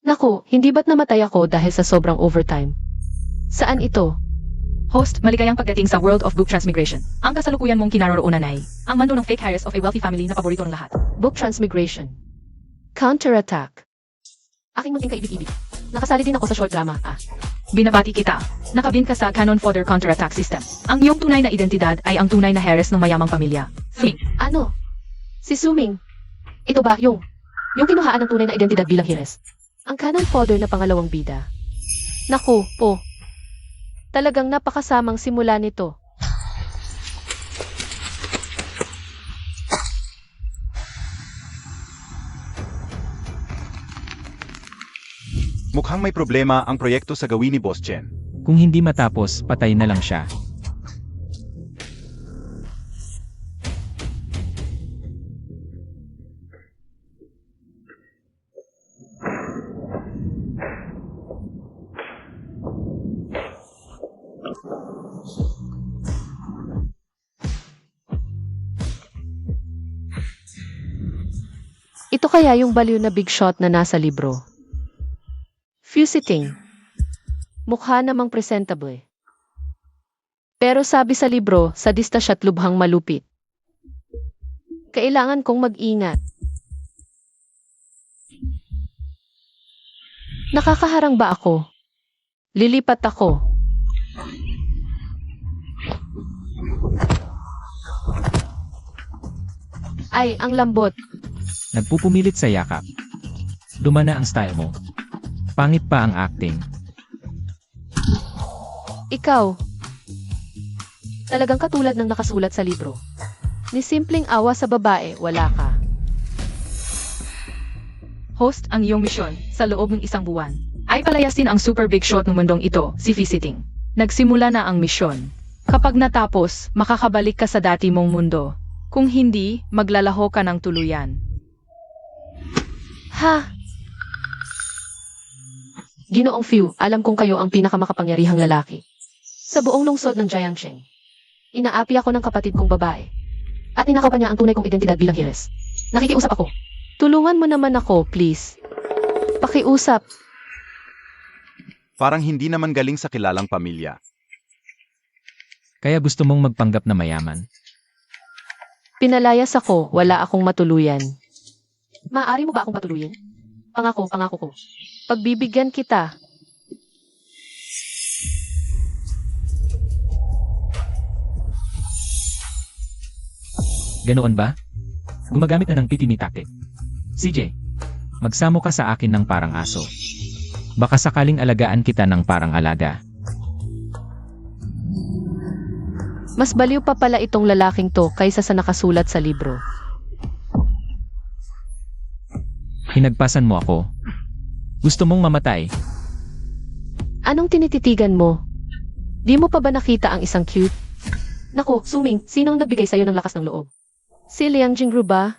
Naku, hindi ba't namatay ako dahil sa sobrang overtime? Saan ito? Host, maligayang pagdating sa World of Book Transmigration. Ang kasalukuyan mong kinaroroonan ay ang mundo ng fake heiress of a wealthy family na paborito ng lahat. Book transmigration. Counterattack. Aking maging kaibig-ibig. Nakasali din ako sa short drama, Binabati kita. Nakabin ka sa Cannon Fodder Counterattack System. Ang iyong tunay na identidad ay ang tunay na heiress ng mayamang pamilya. Ano? Si Suming. Ito ba yung kinuhaan ng tunay na identidad bilang heiress? Ang cannon fodder na pangalawang bida. Naku, po. Talagang napakasamang simula nito. Mukhang may problema ang proyekto sa gawin ni Boss Chen. Kung hindi matapos, patay na lang siya. Ito kaya yung baliw na big shot na nasa libro. Fusiting. Mukha namang presentable. Pero sabi sa libro, sadista siya't lubhang malupit. Kailangan kong mag-ingat. Nakakaharang ba ako? Lilipat ako. Ay, ang lambot. Nagpupumilit sa yakap. Dumana ang style mo. Pangit pa ang acting. Ikaw. Talagang katulad ng nakasulat sa libro. Ni simpleng awa sa babae, wala ka. Host, ang iyong misyon sa loob ng isang buwan ay palayasin ang super big shot ng mundong ito, si Visiting. Nagsimula na ang misyon. Kapag natapos, makakabalik ka sa dati mong mundo. Kung hindi, maglalaho ka ng tuluyan. Ha? Ginoong Fiu, alam kong kayo ang pinakamakapangyarihang lalaki. Sa buong lungsod ng Jiangsheng. Inaapi ako ng kapatid kong babae. At ninakaw pa niya ang tunay kong identidad bilang heiress. Nakikiusap ako. Tulungan mo naman ako, please. Pakiusap. Parang hindi naman galing sa kilalang pamilya. Kaya gusto mong magpanggap na mayaman. Pinalayas ako, wala akong matuluyan. Maaari mo ba akong patuluyin? Pangako ko. Pagbibigyan kita. Ganoon ba? Gumagamit na ng pitimi tactic. CJ, magsamo ka sa akin ng parang aso. Baka sakaling alagaan kita ng parang alaga. Mas baliw pa pala itong lalaking to kaysa sa nakasulat sa libro. Hinagpasan mo ako. Gusto mong mamatay? Anong tinititigan mo? Di mo pa ba nakita ang isang cute? Naku, Suming, sinong nagbigay sa'yo ng lakas ng loob? Si Liang Jingru ba?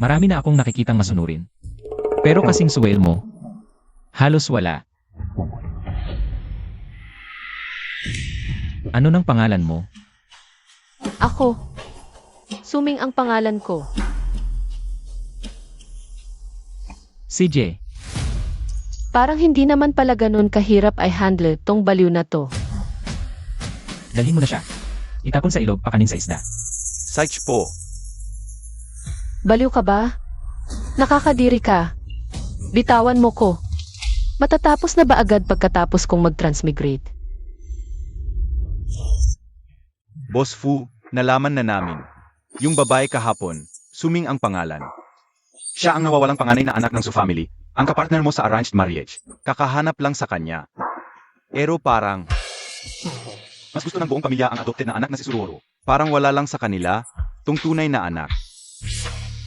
Marami na akong nakikitang masunurin. Pero kasing suwel mo, halos wala. Ano nang pangalan mo? Ako. Suming ang pangalan ko. CJ, Parang hindi naman pala ganun kahirap ay handle tong baliw na to. dalhin mo na siya. Itapon sa ilog, pakanin sa isda. Saich po. Baliw ka ba? Nakakadiri ka. Bitawan mo ko. Matatapos na ba agad pagkatapos kong mag-transmigrate? Boss Fu, nalaman na namin. Yung babae kahapon, Suming ang pangalan. Siya ang nawawalang panganay na anak ng Su family, ang kapartner mo sa arranged marriage. Kakahanap lang sa kanya. Pero parang, mas gusto ng buong pamilya ang adopted na anak na si Suroro. Parang wala lang sa kanila, tong tunay na anak.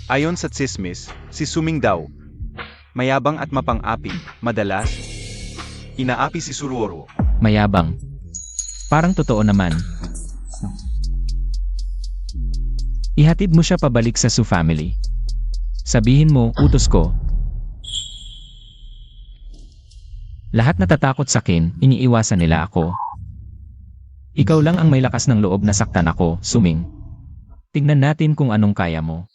Ayon sa tsismis, si Suming daw, mayabang at mapang-api, madalas, inaapi si Suroro. Mayabang. Parang totoo naman. Ihatid mo siya pabalik sa Su family. Sabihin mo, utos ko. Lahat natatakot sa akin, iniiwasan nila ako. Ikaw lang ang may lakas ng loob na saktan ako, Suming. Tignan natin kung anong kaya mo.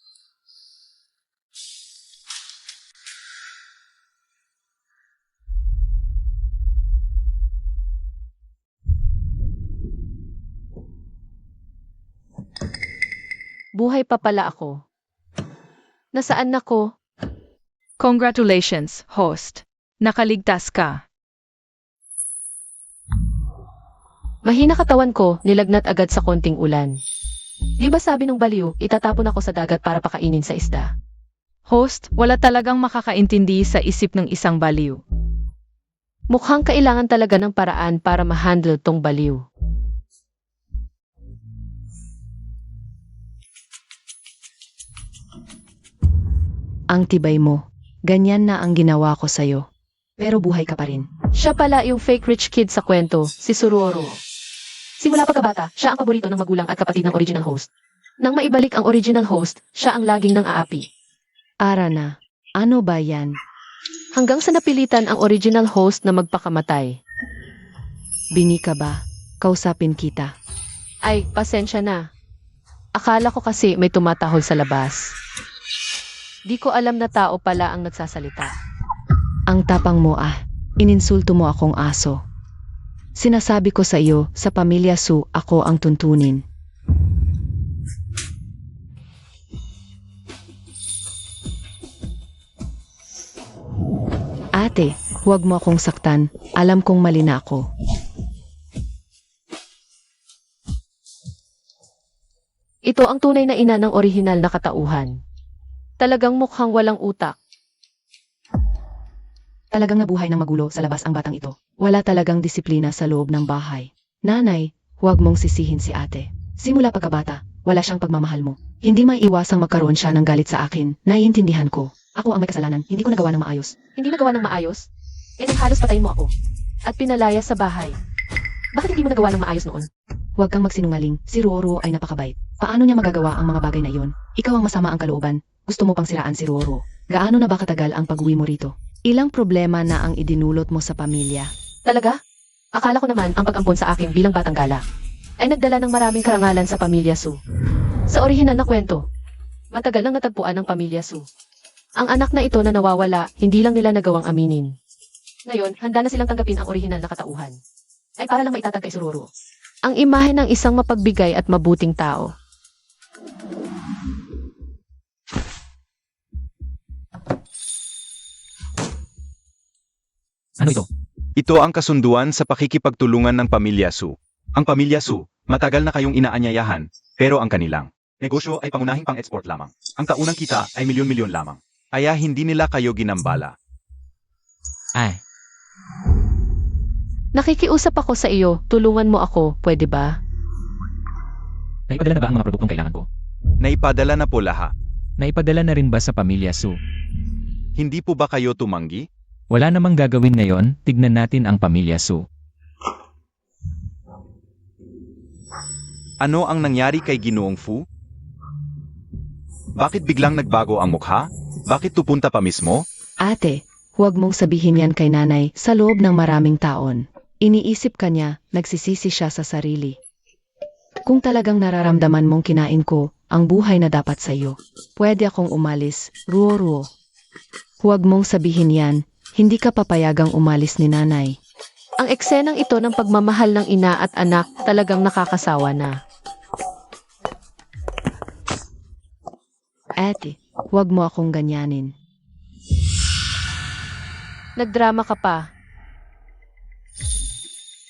Buhay pa pala ako. Nasaan ako? Congratulations, host. Nakaligtas ka. Mahina katawan ko, nilagnat agad sa konting ulan. Di ba sabi ng baliw, itatapon ako sa dagat para pakainin sa isda? Host, wala talagang makakaintindi sa isip ng isang baliw. Mukhang kailangan talaga ng paraan para ma-handle tong baliw. Ang tibay mo. Ganyan na ang ginawa ko sa'yo. Pero buhay ka pa rin. Siya pala yung fake rich kid sa kwento, si Suruoro. Simula pagkabata, siya ang paborito ng magulang at kapatid ng original host. Nang maibalik ang original host, siya ang laging nang aapi. Ara na. Ano ba yan? Hanggang sa napilitan ang original host na magpakamatay. Bini ka ba? Kausapin kita. Ay, pasensya na. Akala ko kasi may tumatahol sa labas. Di ko alam na tao pala ang nagsasalita. Ang tapang mo ah. Ininsulto mo akong aso. Sinasabi ko sa iyo, sa pamilya Su, ako ang tuntunin. Ate, huwag mo akong saktan. Alam kong mali na ako. Ito ang tunay na ina ng orihinal na katauhan. Talagang mukhang walang utak. Talagang nabuhay ng magulo sa labas ang batang ito. Wala talagang disiplina sa loob ng bahay. Nanay, huwag mong sisihin si ate. Simula pagkabata, wala siyang pagmamahal mo. Hindi may iwasang magkaroon siya ng galit sa akin. Naiintindihan ko. Ako ang may kasalanan. Hindi ko nagawa ng maayos. Hindi nagawa ng maayos? Eh nang halos patayin mo ako. At pinalaya sa bahay. Bakit hindi mo nagawa ng maayos noon? Huwag kang magsinungaling. Si Ruoro ay napakabait. Paano niya magagawa ang mga bagay na iyon? Ikaw ang masama ang kalooban. Gusto mo pang siraan si Ruoro. Gaano na ba katagal ang pag-uwi mo rito? Ilang problema na ang idinulot mo sa pamilya. Talaga? Akala ko naman ang pag-ampon sa akin bilang batang gala ay nagdala ng maraming karangalan sa pamilya Su. Sa orihinal na kwento, matagal nang natagpuan ng pamilya Su. Ang anak na ito na nawawala, hindi lang nila nagawang aminin. Ngayon, handa na silang tanggapin ang orihinal na katauhan. Ay para lang maitatag kay Suroro. Ang imahe ng isang mapagbigay at mabuting tao. Ano ito? Ito ang kasunduan sa pakikipagtulungan ng pamilya Su. Ang pamilya Su, matagal na kayong inaanyayahan, pero ang kanilang negosyo ay pangunahing pang-export lamang. Ang taunang kita ay milyon-milyon lamang. Kaya hindi nila kayo ginambala. Ay, Nakikiusap ako sa iyo, tulungan mo ako, pwede ba? naipadala na ba ang mga produktong kailangan ko? Naipadala na po lahat. Naipadala na rin ba sa pamilya Su? Hindi po ba kayo tumanggi? Wala namang gagawin ngayon, tignan natin ang pamilya Su. Ano ang nangyari kay Ginoong Fu? Bakit biglang nagbago ang mukha? Bakit tupunta pa mismo? Ate, huwag mong sabihin yan kay nanay sa loob ng maraming taon. Iniisip ka niya, nagsisisi siya sa sarili. Kung talagang nararamdaman mong kinain ko, ang buhay na dapat sa iyo, pwede akong umalis, Ruoro. Huwag mong sabihin yan, hindi ka papayagang umalis ni nanay. Ang eksenang ito ng pagmamahal ng ina at anak talagang nakakasawa na. Ate, huwag mo akong ganyanin. Nagdrama ka pa.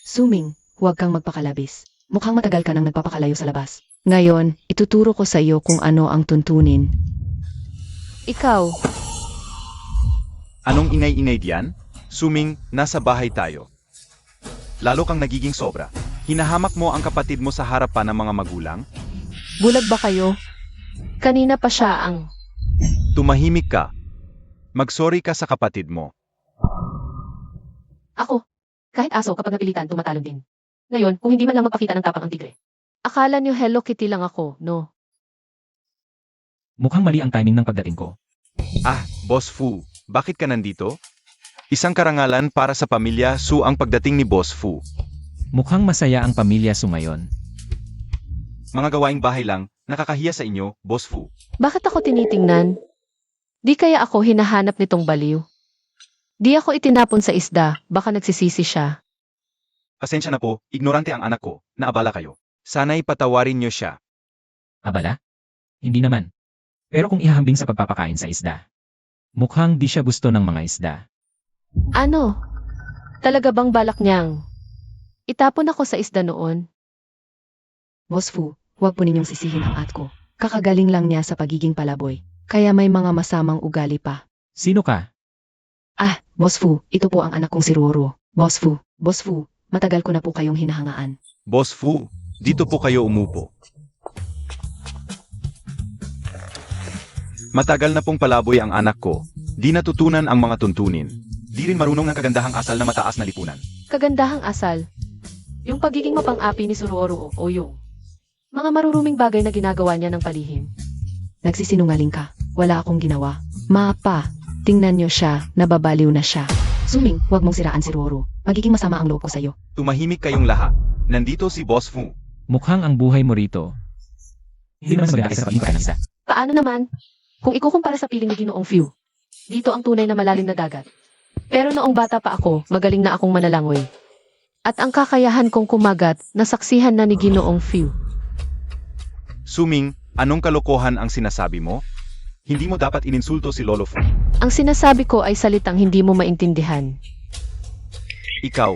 Suming, huwag kang magpakalabis. Mukhang matagal ka nang nagpapakalayo sa labas. Ngayon, ituturo ko sa iyo kung ano ang tuntunin. Ikaw, Anong ingay-ingay diyan? Suming, nasa bahay tayo. Lalo kang nagiging sobra. Hinahamak mo ang kapatid mo sa harapan ng mga magulang? bulag ba kayo? Kanina pa siya ang... Tumahimik ka. Magsorry ka sa kapatid mo. Ako, kahit aso kapag napilitan, tumatalon din. Ngayon, kung hindi man lang magpakita ng tapang ang tigre. Akala niyo Hello Kitty lang ako, no? Mukhang mali ang timing ng pagdating ko. Ah, Boss Fu, bakit ka nandito? Isang karangalan para sa pamilya Su ang pagdating ni Boss Fu. Mukhang masaya ang pamilya Su ngayon. Mga gawaing bahay lang, nakakahiya sa inyo, Boss Fu. Bakit ako tinitingnan? Di kaya ako hinahanap nitong baliw? Di ako itinapon sa isda, baka nagsisisi siya. Pasensya na po, ignorante ang anak ko, naabala kayo. Sana'y patawarin niyo siya. Abala? Hindi naman. Pero kung ihahambing sa pagpapakain sa isda, mukhang di siya gusto ng mga isda. Ano? Talaga bang balak niyang itapon ako sa isda noon? Boss Fu, huwag po ninyong sisihin ang at ko. Kakagaling lang niya sa pagiging palaboy. Kaya may mga masamang ugali pa. Sino ka? Ah, Boss Fu, ito po ang anak kong si Roro. Boss Fu, matagal ko na po kayong hinahangaan. Boss Fu, dito po kayo umupo. Matagal na pong palaboy ang anak ko. Di natutunan ang mga tuntunin. Di rin marunong ng kagandahang asal na mataas na lipunan. Kagandahang asal. Yung pagiging mapang-api ni Suroro o yung mga maruruming bagay na ginagawa niya ng palihim. Nagsisinungaling ka. Wala akong ginawa. Mapa, tingnan niyo siya, nababaliw na siya. Suming, huwag mong siraan si Roro. Magiging masama ang loob ko sa'yo. Tumahimik kayong lahat. Nandito si Boss Fu. Mukhang ang buhay mo rito. Hindi naman maganda sa pagiging ng isda. Paano naman? Kung ikukumpara sa piling ni Ginoong Few, dito ang tunay na malalim na dagat. Pero noong bata pa ako, magaling na akong manalangoy. At ang kakayahan kong kumagat, nasaksihan na ni Ginoong Few. Suming, anong kalokohan ang sinasabi mo? Hindi mo dapat ininsulto si Lolo Fu. Ang sinasabi ko ay salitang hindi mo maintindihan. Ikaw,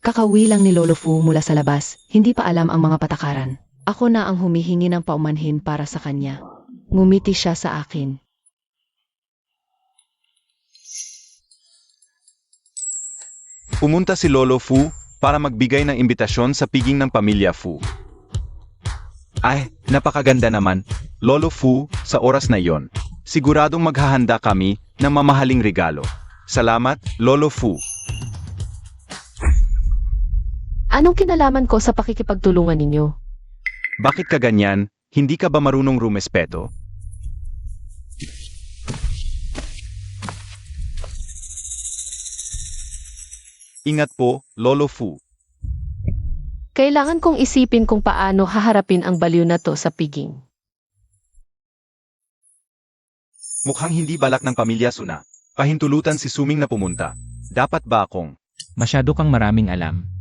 Kakauwi lang ni Lolo Fu mula sa labas, hindi pa alam ang mga patakaran. Ako na ang humihingi ng paumanhin para sa kanya. Ngumiti siya sa akin. pumunta si Lolo Fu para magbigay ng imbitasyon sa piging ng pamilya Fu. Ay, napakaganda naman, Lolo Fu, sa oras na iyon. Siguradong maghahanda kami ng mamahaling regalo. Salamat, Lolo Fu. Anong kinalaman ko sa pakikipagtulungan ninyo? Bakit ka ganyan? Hindi ka ba marunong rumespeto? Ingat po, Lolo Fu. Kailangan kong isipin kung paano haharapin ang baliw na to sa piging. Mukhang hindi balak ng pamilya Suna. Pahintulutan si Suming na pumunta. Dapat ba akong? Masyado kang maraming alam.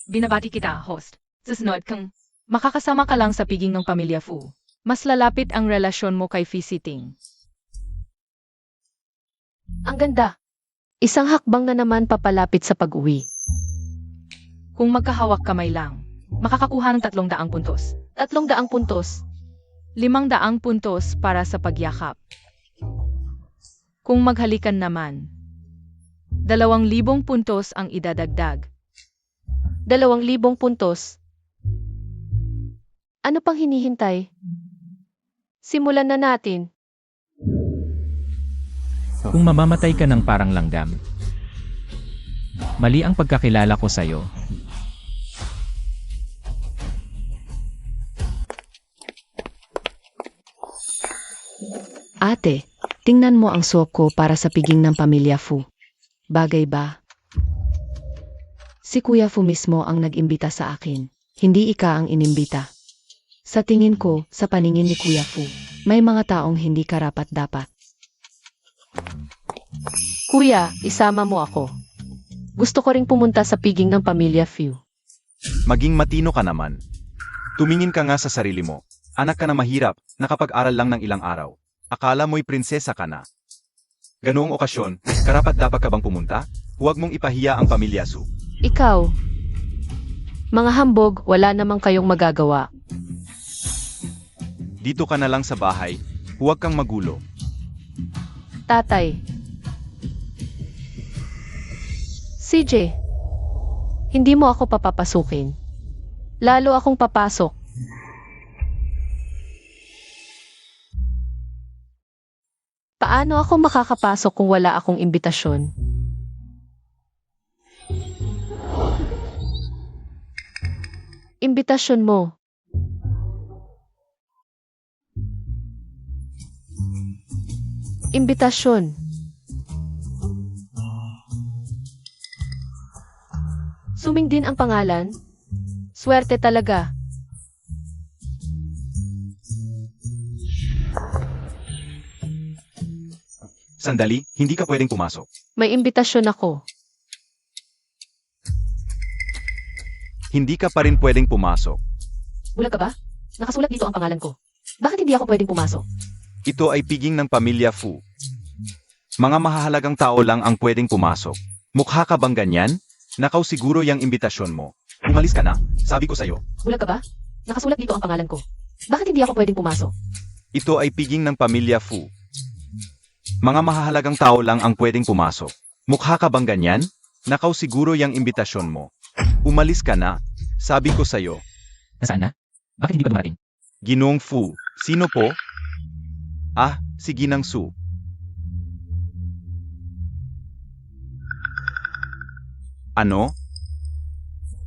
Binabati kita, host. Susunod kang makakasama ka lang sa piging ng pamilya Fu. Mas lalapit ang relasyon mo kay Visiting. Ang ganda. Isang hakbang na naman papalapit sa pag-uwi. Kung magkahawak kamay lang, makakakuha ng 300 puntos. 300 puntos. 500 puntos para sa pagyakap. Kung maghalikan naman, 2,000 puntos ang idadagdag. 2,000 puntos. Ano pang hinihintay? Simulan na natin. Kung mamamatay ka ng parang langgam, mali ang pagkakilala ko sa'yo. Ate, tingnan mo ang suot ko para sa piging ng pamilya Fu. Bagay ba? Si Kuya Fu mismo ang nag-imbita sa akin. Hindi ika ang inimbita. Sa tingin ko, sa paningin ni Kuya Fu, may mga taong hindi karapat-dapat. Kuya, isama mo ako. Gusto ko ring pumunta sa piging ng pamilya Few. Maging matino ka naman. Tumingin ka nga sa sarili mo. Anak ka na mahirap, nakapag-aral lang ng ilang araw. Akala mo'y prinsesa ka na. Ganoong okasyon, karapat-dapat ka bang pumunta? Huwag mong ipahiya ang pamilya Su. Ikaw. Mga hambog, wala namang kayong magagawa. Dito ka na lang sa bahay. Huwag kang magulo. Tatay. CJ. Hindi mo ako papapasukin. Lalo akong papasok. Paano ako makakapasok kung wala akong imbitasyon? Imbitasyon mo. Imbitasyon. Suming din ang pangalan? Swerte talaga. Sandali, hindi ka pwedeng pumasok. May imbitasyon ako. Hindi ka pa rin pwedeng pumasok. Bulag ka ba? Nakasulat dito ang pangalan ko. Bakit hindi ako pwedeng pumasok? Ito ay piging ng pamilya Fu. Mga mahahalagang tao lang ang pwedeng pumasok. Mukha ka bang ganyan? Nakaw siguro yung imbitasyon mo. Umalis ka na, sabi ko sa'yo. Bulag ka ba? Nakasulat dito ang pangalan ko. Bakit hindi ako pwedeng pumasok? Ito ay piging ng pamilya Fu. Mga mahahalagang tao lang ang pwedeng pumasok. Mukha ka bang ganyan? Nakaw siguro yung imbitasyon mo. Umalis ka na, sabi ko sa'yo. Nasaan na? Bakit hindi pa dumating? Ginoong Fu, sino po? Ah, si Ginang Su. Ano?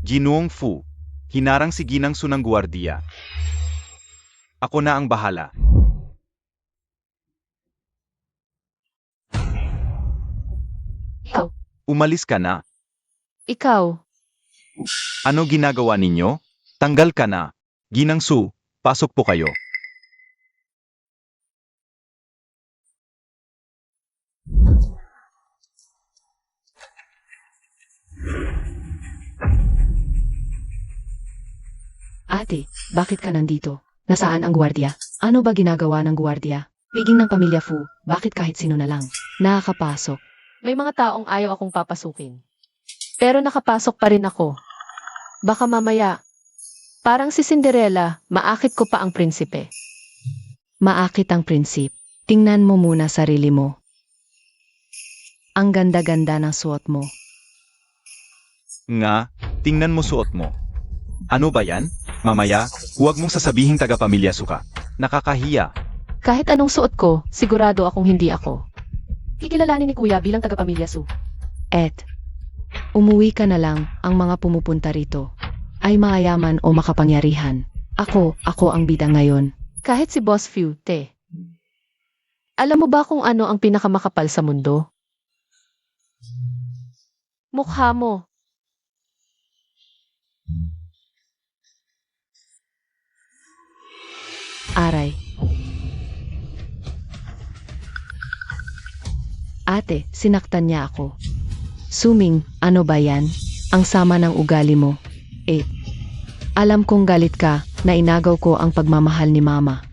Ginoong Fu, hinarang si Ginang Su ng guwardiya. Ako na ang bahala. Ikaw. Umalis ka na. Ikaw. Ano ginagawa ninyo? Tanggal ka na. Ginang Su, pasok po kayo. Ate, bakit ka nandito? Nasaan ang gwardiya? Ano ba ginagawa ng gwardiya? Piging ng pamilya Fu, bakit kahit sino na lang? Nakakapasok. May mga taong ayaw akong papasukin. Pero nakapasok pa rin ako. Baka mamaya, parang si Cinderella, maakit ko pa ang prinsipe. Maakit ang prinsip. Tingnan mo muna sarili mo. Ang ganda-ganda ng suot mo. Nga, tingnan mo suot mo. Ano ba yan? Mamaya, huwag mong sasabihing taga-pamilya Su ka. Nakakahiya. Kahit anong suot ko, sigurado akong hindi ako. Kikilalanin ni Kuya bilang taga-pamilya Su. Umuwi ka na lang. Ang mga pumupunta rito ay mayaman o makapangyarihan. Ako ang bida ngayon. Kahit si Boss Fu, te. Alam mo ba kung ano ang pinakamakapal sa mundo? Mukha mo. Aray. Ate, sinaktan niya ako. Suming, ano ba yan? Ang sama ng ugali mo. Alam kong galit ka na inagaw ko ang pagmamahal ni Mama.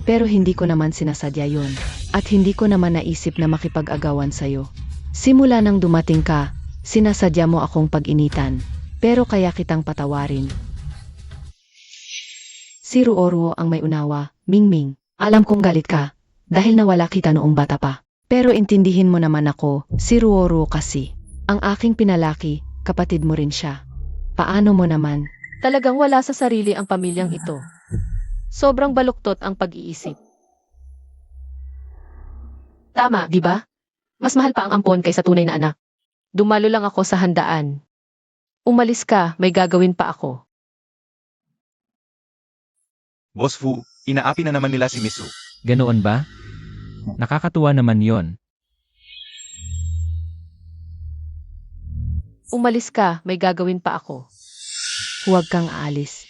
Pero hindi ko naman sinasadya yun. At hindi ko naman naisip na makipag-agawan sa'yo. Simula nang dumating ka, sinasadya mo akong pag-initan. Pero kaya kitang patawarin. Si Ruoruo ang may unawa, Mingming. Alam kong galit ka, dahil nawala kita noong bata pa. Pero intindihin mo naman ako, si Ruoruo kasi. Ang aking pinalaki, kapatid mo rin siya. Paano mo naman? Talagang wala sa sarili ang pamilyang ito. Sobrang baluktot ang pag-iisip. Tama, di ba? Mas mahal pa ang ampon kaysa tunay na anak. Dumalo lang ako sa handaan. Umalis ka, may gagawin pa ako. Boss Fu, inaapi na naman nila si Miss Su. Ganoon ba? Nakakatuwa naman yon. Umalis ka, may gagawin pa ako. Huwag kang aalis.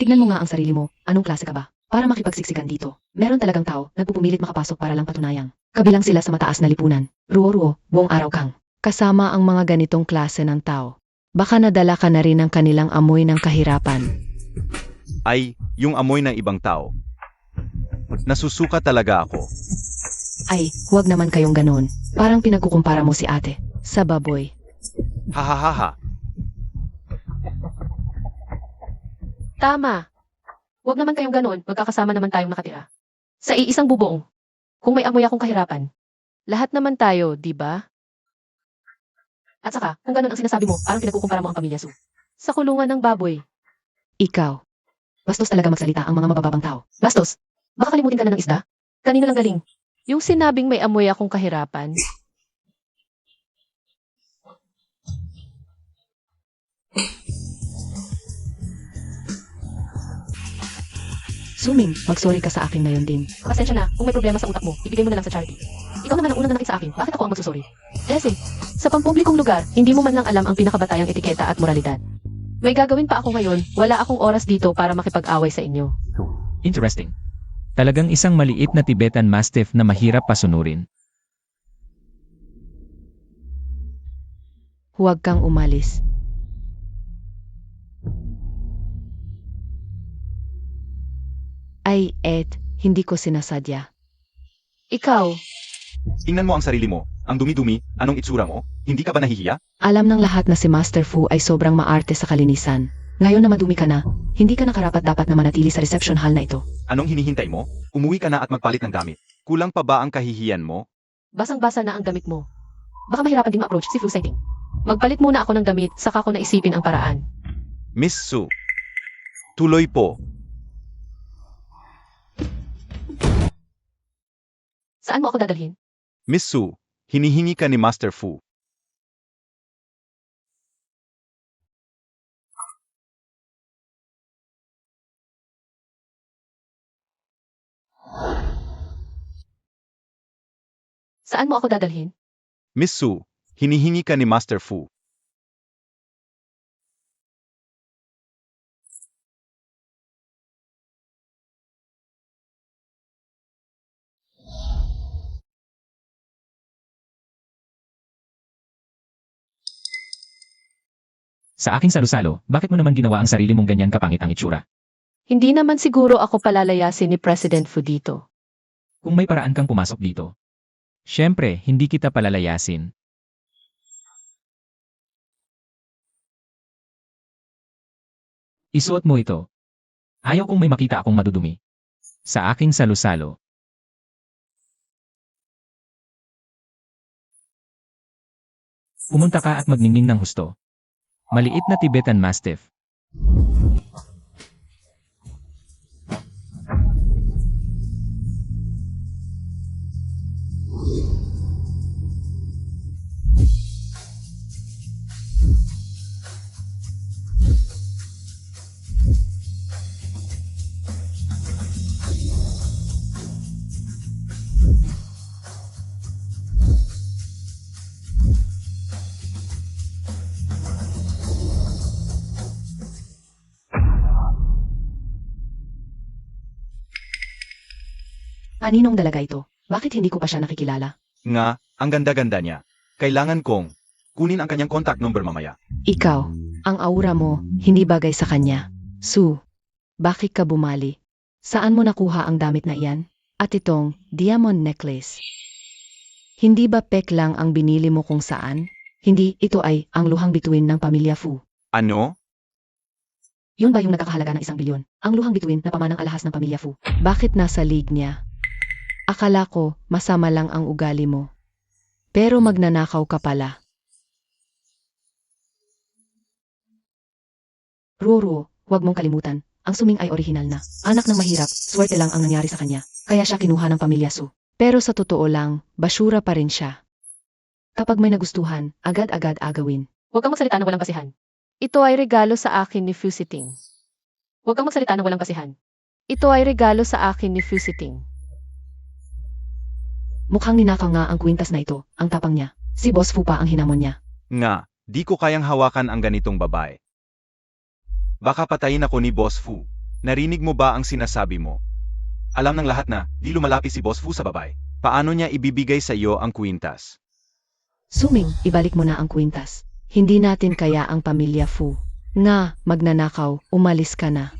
Tignan mo nga ang sarili mo, anong klase ka ba? Para makipagsiksikan dito. Meron talagang tao, nagpupumilit makapasok para lang patunayang. Kabilang sila sa mataas na lipunan. Ruo-ruo, buong araw kang. Kasama ang mga ganitong klase ng tao. Baka nadala ka na rin ng kanilang amoy ng kahirapan. Ay, yung amoy ng ibang tao. Nasusuka talaga ako. Ay, huwag naman kayong ganun. Parang pinagkukumpara mo si ate. Sa baboy. Hahaha. Tama. Huwag naman kayong ganun, magkakasama naman tayong nakatira. Sa iisang bubong. Kung may amoy akong kahirapan. Lahat naman tayo, di ba? At saka, kung ganun ang sinasabi mo, parang pinagkukumpara mo ang pamilya Su. Sa kulungan ng baboy. Ikaw. Bastos talaga magsalita ang mga mabababang tao. Bastos, baka kalimutin ka na ng isda? Kanino lang galing? Yung sinabing may amoy akong kahirapan. Suming, mag-sorry ka sa akin ngayon din. Pasensya na, kung may problema sa utak mo, ibigay mo na lang sa charity. Ikaw naman ang unang nanakit sa akin, bakit ako ang magsusorry? Kasi, sa pampublikong lugar, hindi mo man lang alam ang pinakabatayang etiketa at moralidad. May gagawin pa ako ngayon, wala akong oras dito para makipag-away sa inyo. Interesting. Talagang isang maliit na Tibetan Mastiff na mahirap pasunurin. huwag kang umalis. Ay, Ed, hindi ko sinasadya. Ikaw, Tingnan mo ang sarili mo, ang dumi-dumi, anong itsura mo, hindi ka ba nahihiya? Alam ng lahat na si Master Fu ay sobrang maarte sa kalinisan. Ngayon na madumi ka na, hindi ka na karapat-dapat na manatili sa reception hall na ito. Anong hinihintay mo? Umuwi ka na at magpalit ng damit. Kulang pa ba ang kahihiyan mo? basang-basa na ang damit mo. Baka mahirapan din ma-approach si Fu Setting. Magpalit muna ako ng damit, saka ko naisipin ang paraan. Miss Su. Tuloy po. Saan mo ako dadalhin? Miss Su, hinihingi ka ni Master Fu. Saan mo ako dadalhin? Miss Su, hinihingi ka ni Master Fu. Sa aking salusalo, bakit mo naman ginawa ang sarili mong ganyan kapangit ang itsura? Hindi naman siguro ako palalayasin ni President Fu dito. Kung may paraan kang pumasok dito. Siyempre, hindi kita palalayasin. Isuot mo ito. Ayaw kong may makita akong madudumi. Sa aking salusalo. Pumunta ka at magningning ng husto. Maliit na Tibetan Mastiff. Aninong dalaga ito? Bakit hindi ko pa siya nakikilala? Nga, ang ganda-ganda niya. Kailangan kong kunin ang kanyang contact number mamaya. Ikaw, ang aura mo, hindi bagay sa kanya. Su, bakit ka bumali? Saan mo nakuha ang damit na iyan? At itong diamond necklace. Hindi ba pek lang ang binili mo kung saan? Hindi, ito ay ang luhang bituin ng pamilya Fu. Ano? Yun ba yung nagkakahalaga ng 1 bilyon? Ang luhang bituin na pamanang alahas ng pamilya Fu. Bakit nasa league niya? Akala ko, masama lang ang ugali mo. Pero magnanakaw ka pala. Roro, huwag mong kalimutan, ang Suming ay orihinal na. Anak ng mahirap, swerte lang ang nangyari sa kanya. Kaya siya kinuha ng pamilya Su. Pero sa totoo lang, basura pa rin siya. Kapag may nagustuhan, agad-agad agawin. Huwag kang magsalita ng walang basihan. Ito ay regalo sa akin ni Fu Setting. Huwag kang magsalita ng walang basihan. Ito ay regalo sa akin ni Fu Setting. Mukhang ninakaw nga ang kwintas na ito, ang tapang niya. Si Boss Fu pa ang hinamon niya. Nga, di ko kayang hawakan ang ganitong babae. Baka patayin ako ni Boss Fu. Narinig mo ba ang sinasabi mo? Alam ng lahat na, di lumalapit si Boss Fu sa babae. Paano niya ibibigay sa iyo ang kwintas? Suming, ibalik mo na ang kwintas. Hindi natin kaya ang pamilya Fu. Nga, magnanakaw, umalis ka na.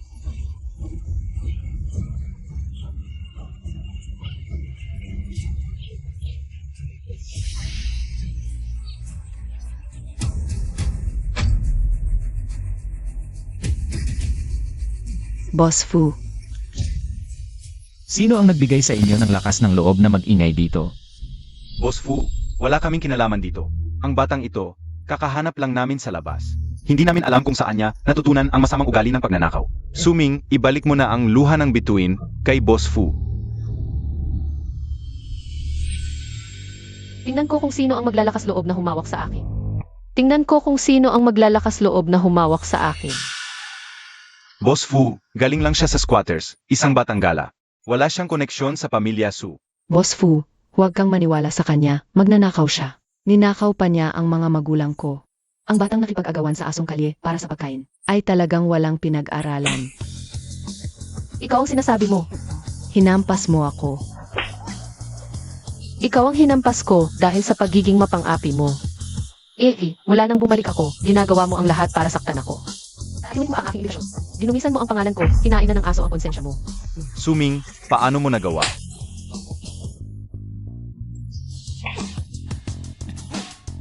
Boss Fu, Sino ang nagbigay sa inyo ng lakas ng loob na mag-ingay dito? Boss Fu, wala kaming kinalaman dito. Ang batang ito, kakahanap lang namin sa labas. Hindi namin alam kung saan niya natutunan ang masamang ugali ng pagnanakaw. Suming, ibalik mo na ang luha ng bituin kay Boss Fu. Tingnan ko kung sino ang maglalakas loob na humawak sa akin. Tingnan ko kung sino ang maglalakas loob na humawak sa akin. Boss Fu, galing lang siya sa squatters, isang batang gala. Wala siyang koneksyon sa pamilya Su. Boss Fu, huwag kang maniwala sa kanya, magnanakaw siya. Ninakaw pa niya ang mga magulang ko. Ang batang nakipag-agawan sa asong kalye para sa pagkain ay talagang walang pinag-aralan. Ikaw ang sinasabi mo. Hinampas mo ako. Ikaw ang hinampas ko dahil sa pagiging mapang-api mo. Wala nang bumalik ako. Ginagawa mo ang lahat para saktan ako. Ayun mo ang aking ilusyon. Dinumisan mo ang pangalan ko. Kinain na ng aso ang konsensya mo. Suming, paano mo nagawa?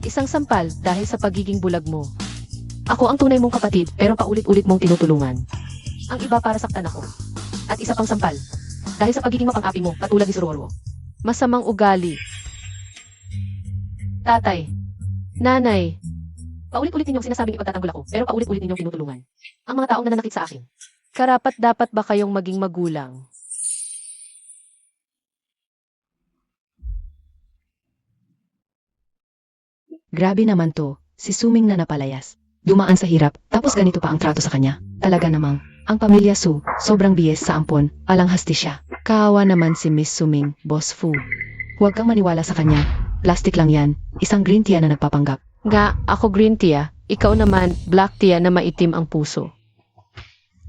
Isang sampal dahil sa pagiging bulag mo. Ako ang tunay mong kapatid pero paulit-ulit mong tinutulungan. Ang iba para saktan ako. At isa pang sampal. Dahil sa pagiging mapang-api mo, katulad ni Sororo. Masamang ugali. Tatay. Nanay. Paulit-ulit ninyong sinasabing ipagtatanggol ako, pero paulit-ulit ninyong tinutulungan. Ang mga taong nananakit sa akin. Karapat dapat ba kayong maging magulang? Grabe naman to, si Suming na napalayas. Dumaan sa hirap, tapos ganito pa ang trato sa kanya. Talaga namang, ang pamilya Su, sobrang biyes sa ampon, alanghasti siya. Kawawa naman si Miss Suming, Boss Fu. Huwag kang maniwala sa kanya. Plastic lang yan, isang green tea na nagpapanggap. Nga, ako green tea, ikaw naman black tea na maitim ang puso.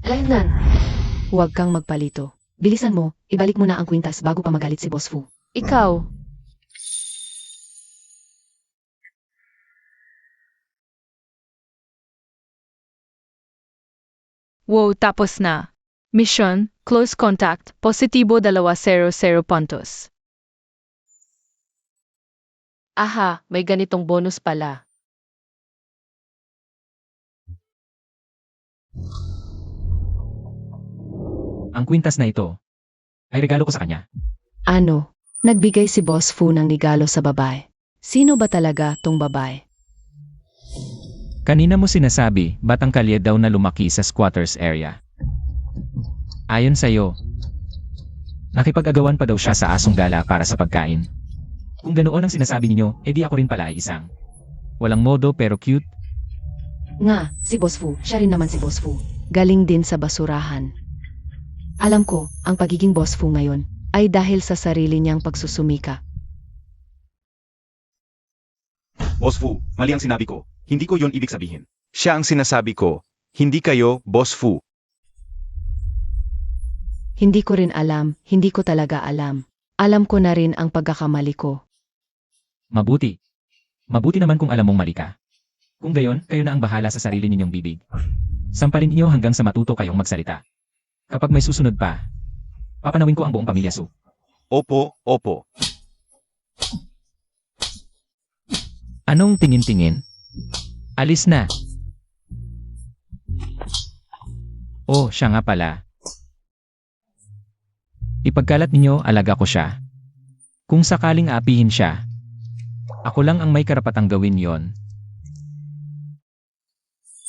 Laynan. Huwag kang magpalito. Bilisan mo, ibalik mo na ang kwintas bago pa magalit si Boss Fu. Ikaw. Wow, tapos na. Mission, close contact, positibo 200 puntos. Aha, may ganitong bonus pala. Ang kwintas na ito ay regalo ko sa kanya. Ano? Nagbigay si Boss Fu ng regalo sa babae. Sino ba talaga tong babae? Kanina mo sinasabi, batang kalye daw na lumaki sa squatters area. Ayon sa'yo, nakipag-agawan pa daw siya sa asong gala para sa pagkain. Kung ganoon ang sinasabi ninyo, edi ako rin pala ay isang. Walang modo pero cute. Nga, si Boss Fu, siya rin naman si Boss Fu. Galing din sa basurahan. Alam ko, ang pagiging Boss Fu ngayon ay dahil sa sarili niyang pagsusumika. Boss Fu, mali ang sinabi ko. Hindi ko yon ibig sabihin. Siya ang sinasabi ko. Hindi kayo, Boss Fu. Hindi ko rin alam, hindi ko talaga alam. Alam ko na rin ang pagkakamali ko. Mabuti. Mabuti naman kung alam mong mali ka. Kung gayon, kayo na ang bahala sa sarili ninyong bibig. Sampalin niyo hanggang sa matuto kayong magsalita. Kapag may susunod pa, papanawin ko ang buong pamilya Su. Opo, opo. Anong tingin-tingin? Alis na. Oh, siya nga pala. Ipagkalat ninyo, alaga ko siya. Kung sakaling aapihin siya, ako lang ang may karapatang gawin yon.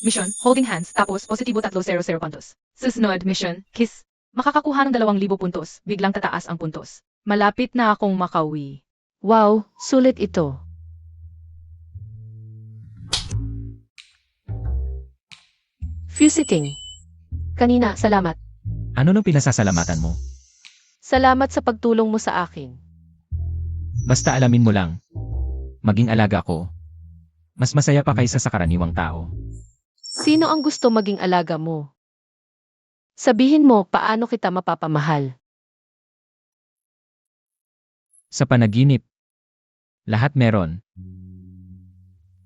Mission, holding hands, tapos positibo 300 puntos. Susunod, mission, kiss. Makakakuha ng 2,000 puntos, biglang tataas ang puntos. Malapit na akong makauwi. Wow, sulit ito. Fusiting. Kanina, salamat. Ano nung pinasasalamatan mo? Salamat sa pagtulong mo sa akin. Basta alamin mo lang. Maging alaga ko. Mas masaya pa kaysa sa karaniwang tao. Sino ang gusto maging alaga mo? Sabihin mo paano kita mapapamahal. Sa panaginip, lahat meron.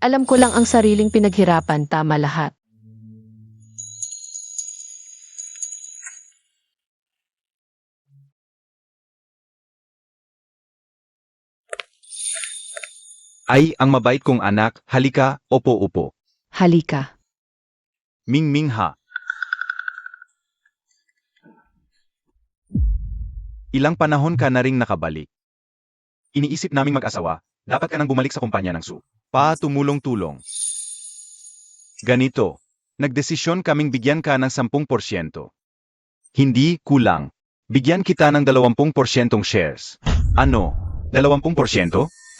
Alam ko lang ang sariling pinaghirapan, tama lahat. Ay, ang mabait kong anak, halika, opo-upo. Halika. Ming ha. Ilang panahon ka na ring nakabalik. Iniisip naming mag-asawa, dapat ka nang bumalik sa kumpanya ng Su. Tumulong-tulong. Ganito, nagdesisyon kaming bigyan ka ng 10%. Hindi kulang. Bigyan kita ng 20% shares. Ano? 20%?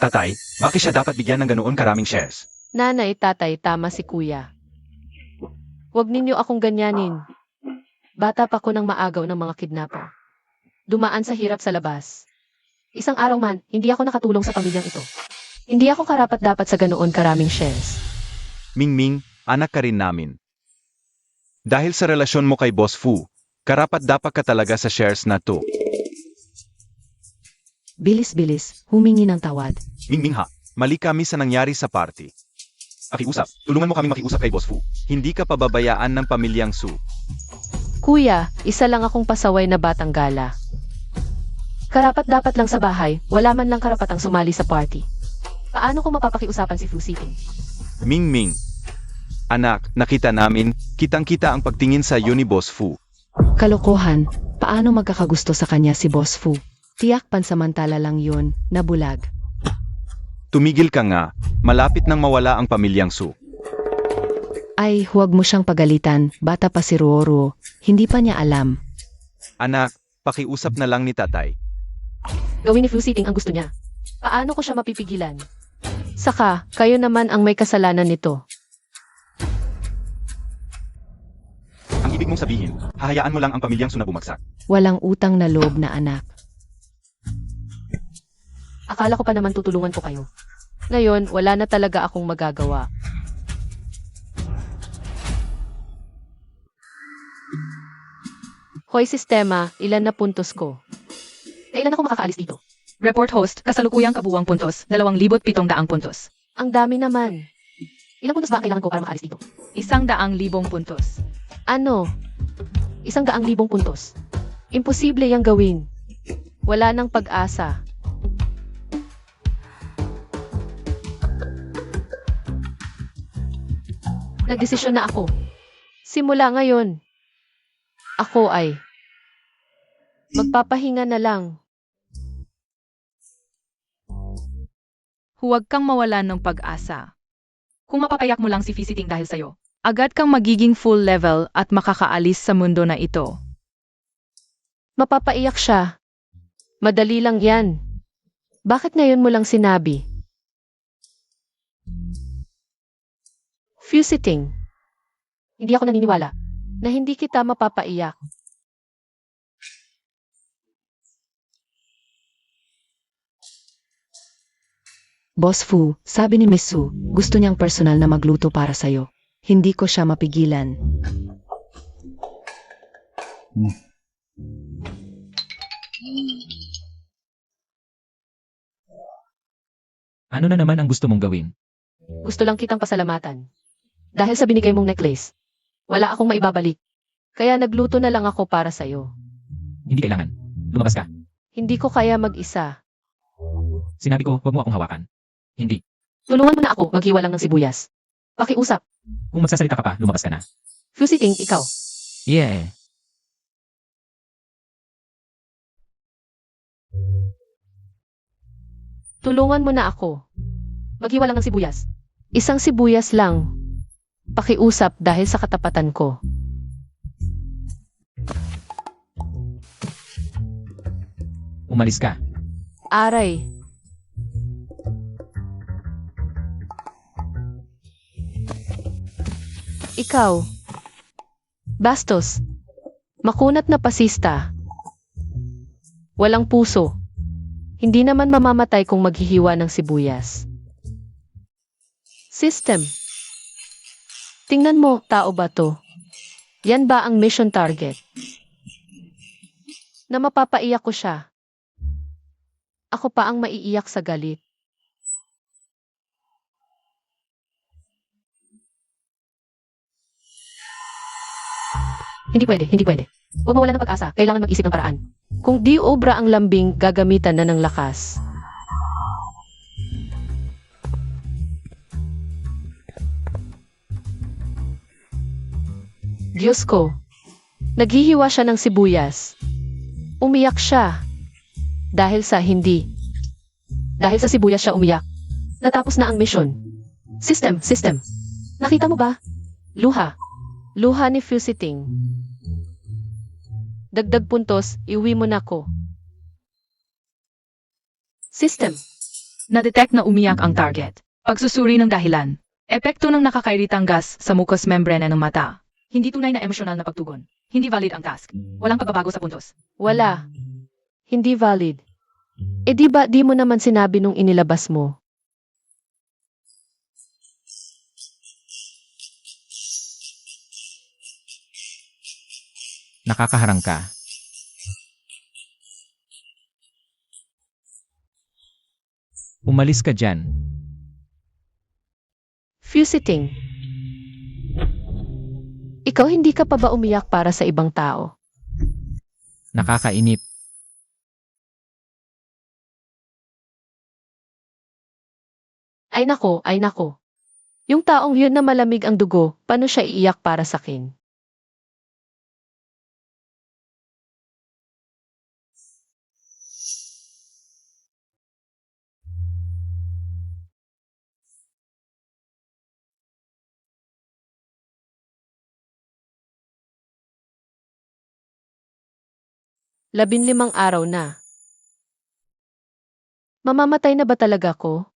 Tatay, bakit siya dapat bigyan ng ganoon karaming shares? Nanay, tatay, tama si kuya. Huwag ninyo akong ganyanin. Bata pa ko nang maagaw ng mga kidnapper. Dumaan sa hirap sa labas. Isang araw man, hindi ako nakatulong sa pamilyang ito. Hindi ako karapat-dapat sa ganoon karaming shares. Ming, anak ka rin namin. Dahil sa relasyon mo kay Boss Fu, karapat-dapat ka talaga sa shares na to. Bilis-bilis, humingi ng tawad. Ming ha, mali kami sa nangyari sa party. Pakiusap. Tulungan mo kaming makiusap kay Boss Fu. Hindi ka pababayaan ng pamilyang Su. Kuya, isa lang akong pasaway na batang gala. Karapat-dapat lang sa bahay, wala man lang karapatang sumali sa party. Paano ko mapapakiusapan si Fu Siting? Ming Ming. Anak, nakita namin, kitang-kita ang pagtingin sa iyo ni Boss Fu. Kalokohan, paano magkakagusto sa kanya si Boss Fu? Tiyak pansamantala lang yun, nabulag. Tumigil ka nga, malapit nang mawala ang pamilyang Su. Ay, huwag mo siyang pagalitan, bata pa si Ruoro, hindi pa niya alam. Anak, pakiusap na lang ni tatay. Gawin ni Fu Siting ang gusto niya. Paano ko siya mapipigilan? Saka, kayo naman ang may kasalanan nito. Ang ibig mong sabihin, hahayaan mo lang ang pamilyang Su na bumagsak. Walang utang na loob na anak. Akala ko pa naman tutulungan ko kayo. Ngayon, wala na talaga akong magagawa. Hoy sistema, ilan na puntos ko? Kailan ako makakaalis dito? Report host, kasalukuyang kabuwang puntos, 2,700 puntos. Ang dami naman. Ilang puntos ba ang kailangan ko para makaalis dito? 100,000 puntos. Ano? 100,000 puntos. Imposible yang gawin. Wala nang pag-asa. Nagdesisyon na ako. Simula ngayon, ako ay magpapahinga na lang. Huwag kang mawalan ng pag-asa. Kung mapapayak mo lang si Visiting dahil sa'yo, agad kang magiging full level at makakaalis sa mundo na ito. Mapapaiyak siya. Madali lang yan. Bakit ngayon mo lang sinabi? Fusiting. Hindi ako naniniwala na hindi kita mapapaiyak. Boss Fu, sabi ni Miss Su, gusto niyang personal na magluto para sa'yo. Hindi ko siya mapigilan. Ano na naman ang gusto mong gawin? Gusto lang kitang pasalamatan. Dahil sa binigay mong necklace, wala akong maibabalik. Kaya nagluto na lang ako para sa'yo. Hindi kailangan. Lumabas ka. Hindi ko kaya mag-isa. Sinabi ko, huwag mo akong hawakan. Hindi. Tulungan mo na ako maghiwa lang ng sibuyas. Pakiusap. Kung magsasalita ka pa, lumabas ka na. Fusiting, ikaw. Yeah. Tulungan mo na ako. Maghiwa lang ng sibuyas. Isang sibuyas lang. Pakiusap dahil sa katapatan ko. Umalis ka. Aray. Ikaw. Bastos. Makunat na pasista. Walang puso. Hindi naman mamamatay kung maghihiwa ng sibuyas. System. Tingnan mo, tao ba to? Yan ba ang mission target? Na mapapaiyak ko siya. Ako pa ang maiiyak sa galit. Hindi pwede, hindi pwede. Huwag mawala ng pag-asa, kailangan mag-isip ng paraan. Kung di obra ang lambing, gagamitan na ng lakas. Diyos ko, naghihiwa siya ng sibuyas. Umiyak siya. Dahil sa hindi. Dahil sa sibuyas siya umiyak. Natapos na ang mission. System, system. Nakita mo ba? Luha. Luha ni Fusiting. Dagdag puntos, iuwi mo na ko. System. Na-detect na umiyak ang target. Pagsusuri ng dahilan. Epekto ng nakakairitang gas sa mucous membrana ng mata. Hindi tunay na emosyonal na pagtugon. Hindi valid ang task. Walang pagbabago sa puntos. Wala. Hindi valid. E di ba di mo naman sinabi nung inilabas mo? Nakakaharang ka. Umalis ka dyan. Fusiting. Ikaw hindi ka pa ba umiyak para sa ibang tao? Nakakainip. Ay nako, ay nako. Yung taong yun na malamig ang dugo, paano siya iiyak para sa akin? Labinlimang araw na. Mamamatay na ba talaga ko?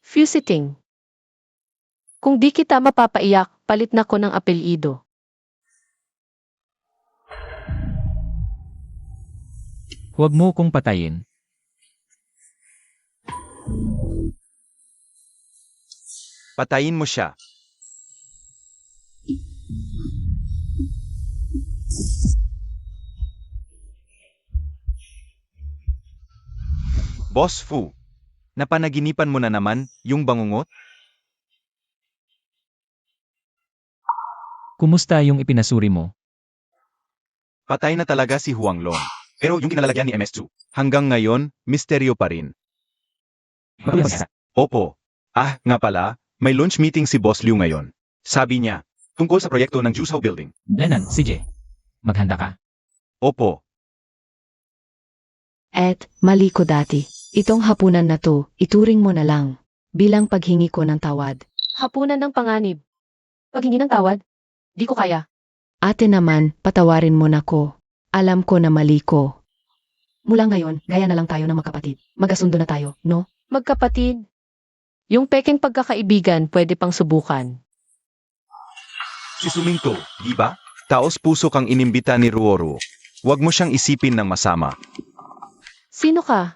Fusiting. Kung di kita mapapaiyak, palit na ko ng apelyido. Huwag mo kong patayin. Patayin mo siya. Boss Fu, napanaginipan mo na naman yung bangungot? Kumusta yung ipinasuri mo? Patay na talaga si Huang Long. Pero yung kinalalagyan ni MS2, hanggang ngayon, misteryo pa rin. Opo. Nga pala, may lunch meeting si Boss Liu ngayon. Sabi niya, tungkol sa proyekto ng Juice House Building. Lenan, CJ. Maghanda ka. Opo. Mali ko dati. Itong hapunan na to, ituring mo na lang. Bilang paghingi ko ng tawad. Hapunan ng panganib. Paghingi ng tawad? Di ko kaya. Ate naman, patawarin mo na ko. Alam ko na mali ko. Mula ngayon, gaya na lang tayo ng magkapatid. Magkasundo na tayo, no? Magkapatid. Yung peking pagkakaibigan pwede pang subukan. Si Suminto, di ba? Taos puso kang inimbita ni Ruoro. Huwag mo siyang isipin ng masama. Sino ka?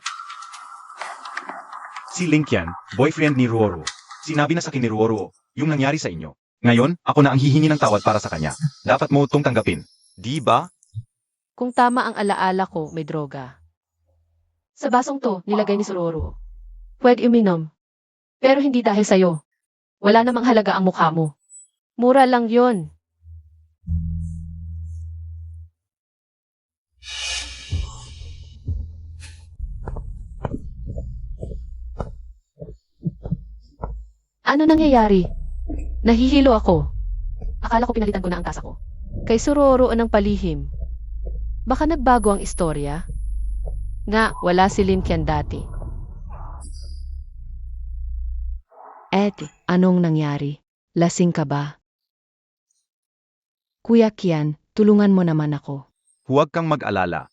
Si Linkyan, boyfriend ni Ruoro. Sinabi na sa akin ni Ruoro, yung nangyari sa inyo. Ngayon, ako na ang hihingi ng tawad para sa kanya. Dapat mo itong tanggapin. Di ba? Kung tama ang alaala ko, may droga. Sa basong to, nilagay ni Sororo. Pwede uminom. Pero hindi dahil sa'yo. Wala namang halaga ang mukha mo. Mura lang yon. Ano nangyayari? Nahihilo ako. Akala ko pinalitan ko na ang tasa ko. Kay Sororo ng palihim. Baka nagbago ang istorya? Nga, wala si Linkyan dati. Anong nangyari? Lasing ka ba? Kuya Kian, tulungan mo naman ako. Huwag kang mag-alala.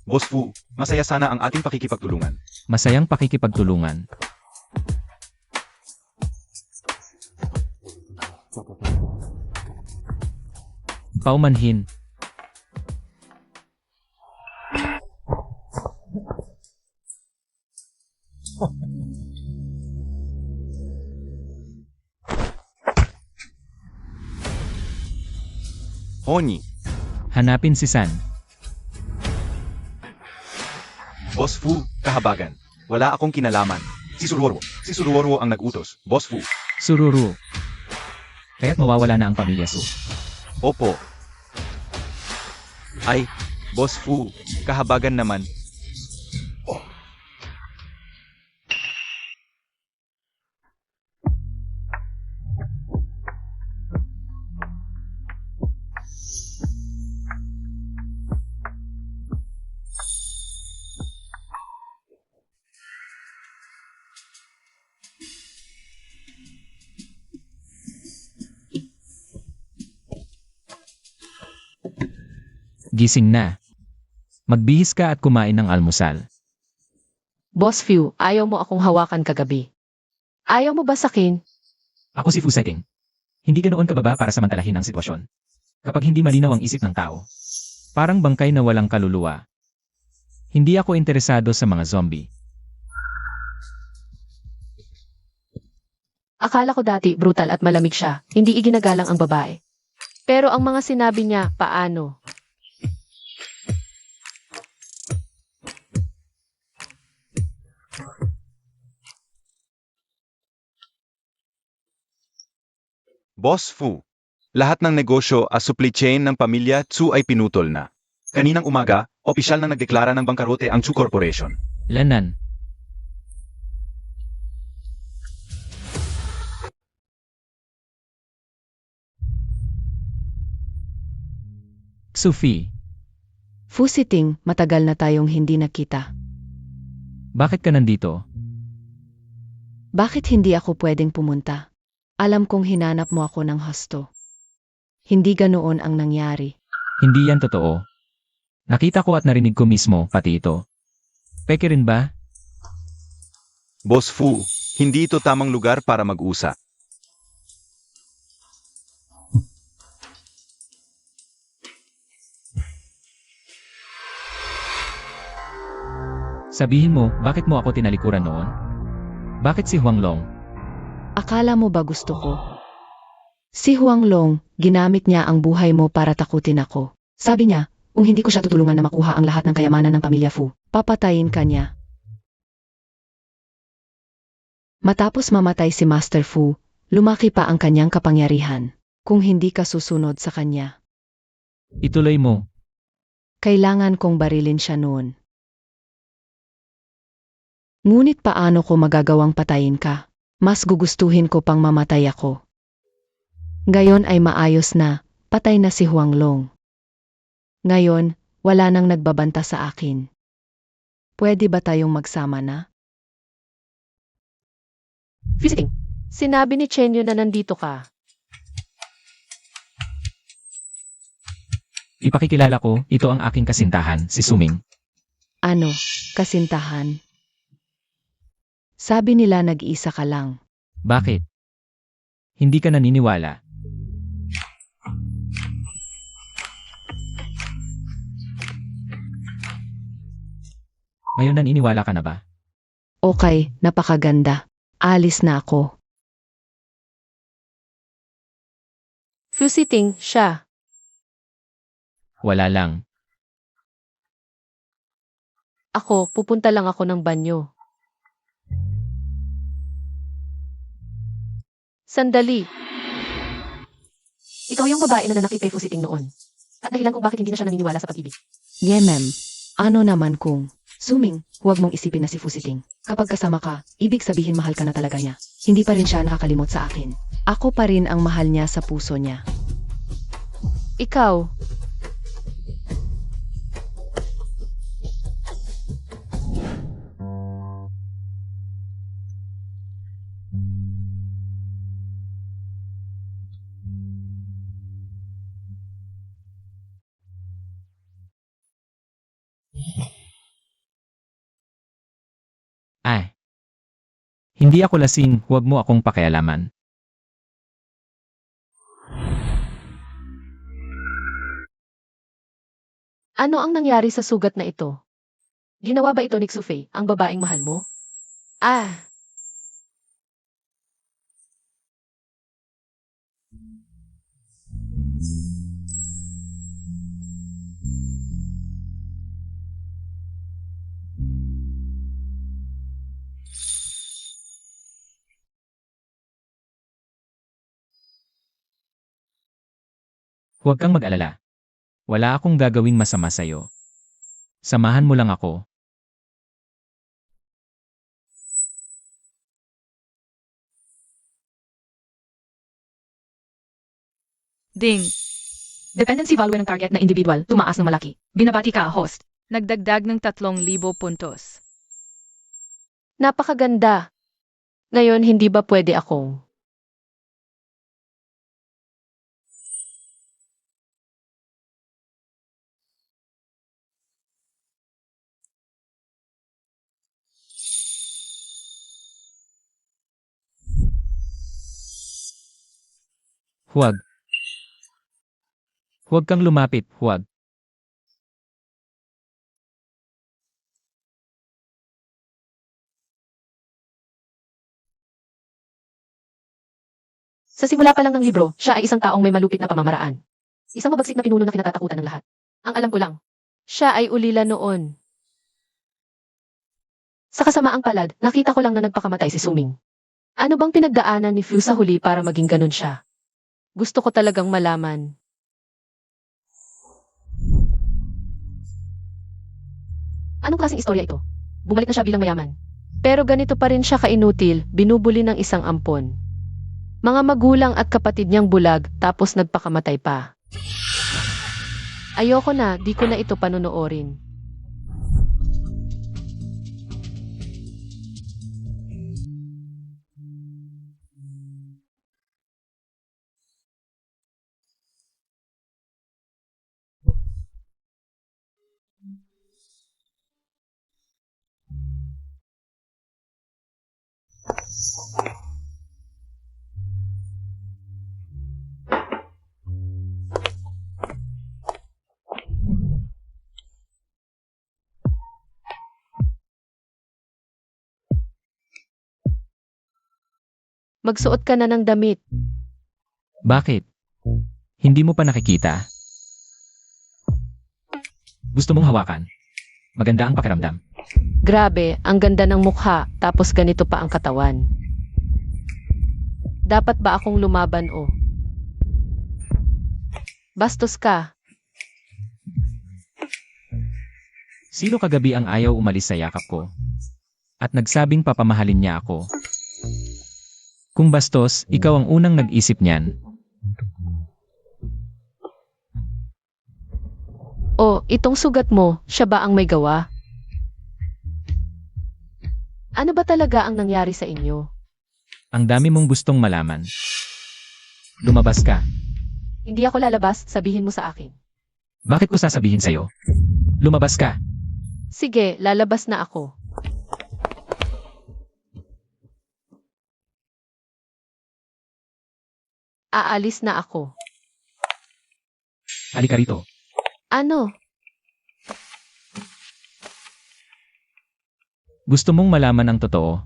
Boss Fu, masaya sana ang ating pakikipagtulungan. Masayang pakikipagtulungan. Paumanhin. Honey, Hanapin si San. Boss Fu, kahabagan. Wala akong kinalaman. Si Suruoro ang nag-utos. Boss Fu. Sururu. Kaya't mawawala na ang pamilya Su. Opo. Ay, Boss Fu, kahabagan naman. Gising na. Magbihis ka at kumain ng almusal. Boss Fu, ayaw mo akong hawakan kagabi. Ayaw mo ba sakin? Ako si Fu Seking. Hindi ganoon kababa para samantalahin ang sitwasyon. Kapag hindi malinaw ang isip ng tao. Parang bangkay na walang kaluluwa. Hindi ako interesado sa mga zombie. Akala ko dati brutal at malamig siya, hindi iginagalang ang babae. Pero ang mga sinabi niya, paano? Boss Fu, lahat ng negosyo at supply chain ng pamilya Tsu ay pinutol na. Kaninang umaga, opisyal na nagdeklara ng bangkarote ang Tsu Corporation. Lanan. Sufi, Fusiting, matagal na tayong hindi nakita. bakit ka nandito? Bakit hindi ako pwedeng pumunta? Alam kong hinanap mo ako ng husto. Hindi ganoon ang nangyari. Hindi yan totoo. Nakita ko at narinig ko mismo, pati ito. Peke rin ba? Boss Fu, hindi ito tamang lugar para mag-usap. Sabihin mo, bakit mo ako tinalikuran noon? Bakit si Huanglong? Akala mo ba gusto ko? Si Huanglong, ginamit niya ang buhay mo para takutin ako. Sabi niya, kung hindi ko siya tutulungan na makuha ang lahat ng kayamanan ng pamilya Fu, papatayin ka niya. Matapos mamatay si Master Fu, lumaki pa ang kanyang kapangyarihan. Kung hindi ka susunod sa kanya, Ituloy mo. kailangan kong barilin siya noon. Ngunit paano ko magagawang patayin ka? Mas gugustuhin ko pang mamatay ako. Ngayon ay maayos na, patay na si Huanglong. Ngayon, wala nang nagbabanta sa akin. Pwede ba tayong magsama na? Visiting. Sinabi ni Chenyo na nandito ka. Ipakikilala ko, ito ang aking kasintahan, si Suming. Ano, kasintahan? Sabi nila nag-iisa ka lang. Bakit? Hindi ka naniniwala. Ngayon naniniwala ka na ba? Okay, napakaganda. Alis na ako. Visiting siya. Wala lang. Ako, pupunta lang ako ng banyo. Sandali. Ikaw yung babae na nanakit kay Fusiting noon. At dahilan kung bakit hindi na siya naniniwala sa pag-ibig. Ma'am. Ano naman kung, Suming, huwag mong isipin na si Fusiting. Kapag kasama ka, ibig sabihin mahal ka na talaga niya. Hindi pa rin siya nakakalimot sa akin. Ako pa rin ang mahal niya sa puso niya. Ikaw, Ay. Hindi ako lasing, huwag mo akong pakialaman. ano ang nangyari sa sugat na ito? Ginawa ba ito ni Xufei, ang babaeng mahal mo? Ah, Huwag kang mag-alala. Wala akong gagawing masama sa'yo. Samahan mo lang ako. Ding. Dependency value ng target na individual, tumaas ng malaki. Binabati ka, host. Nagdagdag ng 3,000 puntos. napakaganda. Ngayon, hindi ba pwede akong... Huwag. Huwag kang lumapit, huwag. Sa simula pa lang ng libro, siya ay isang taong may malupit na pamamaraan. Isang mabagsik na pinuno na kinatatakutan ng lahat. Ang alam ko lang, siya ay ulila noon. Sa kasamaang palad, nakita ko lang na nagpakamatay si Suming. Ano bang pinagdaanan ni Fu sa huli para maging ganun siya? Gusto ko talagang malaman. Anong klaseng istorya ito? Bumalik na siya bilang mayaman. Pero ganito pa rin siya kainutil, binubuli ng isang ampon. Mga magulang at kapatid niyang bulag, tapos nagpakamatay pa. Ayoko na, di ko na ito panonoorin. Magsuot ka na ng damit. Bakit? Hindi mo pa nakikita? Gusto mong hawakan? Maganda ang pakiramdam. Grabe, ang ganda ng mukha, tapos ganito pa ang katawan. Dapat ba akong lumaban o? Bastos ka. Sino kagabi ang ayaw umalis sa yakap ko? At nagsabing papamahalin niya ako? Kung bastos, ikaw ang unang nag-isip niyan. O, itong sugat mo, siya ba ang may gawa? Ano ba talaga ang nangyari sa inyo? Ang dami mong gustong malaman. Lumabas ka. Hindi ako lalabas, sabihin mo sa akin. Bakit ko sasabihin sa'yo? Lumabas ka. Sige, lalabas na ako. Aalis na ako. Halika rito. Ano? Gusto mong malaman ang totoo?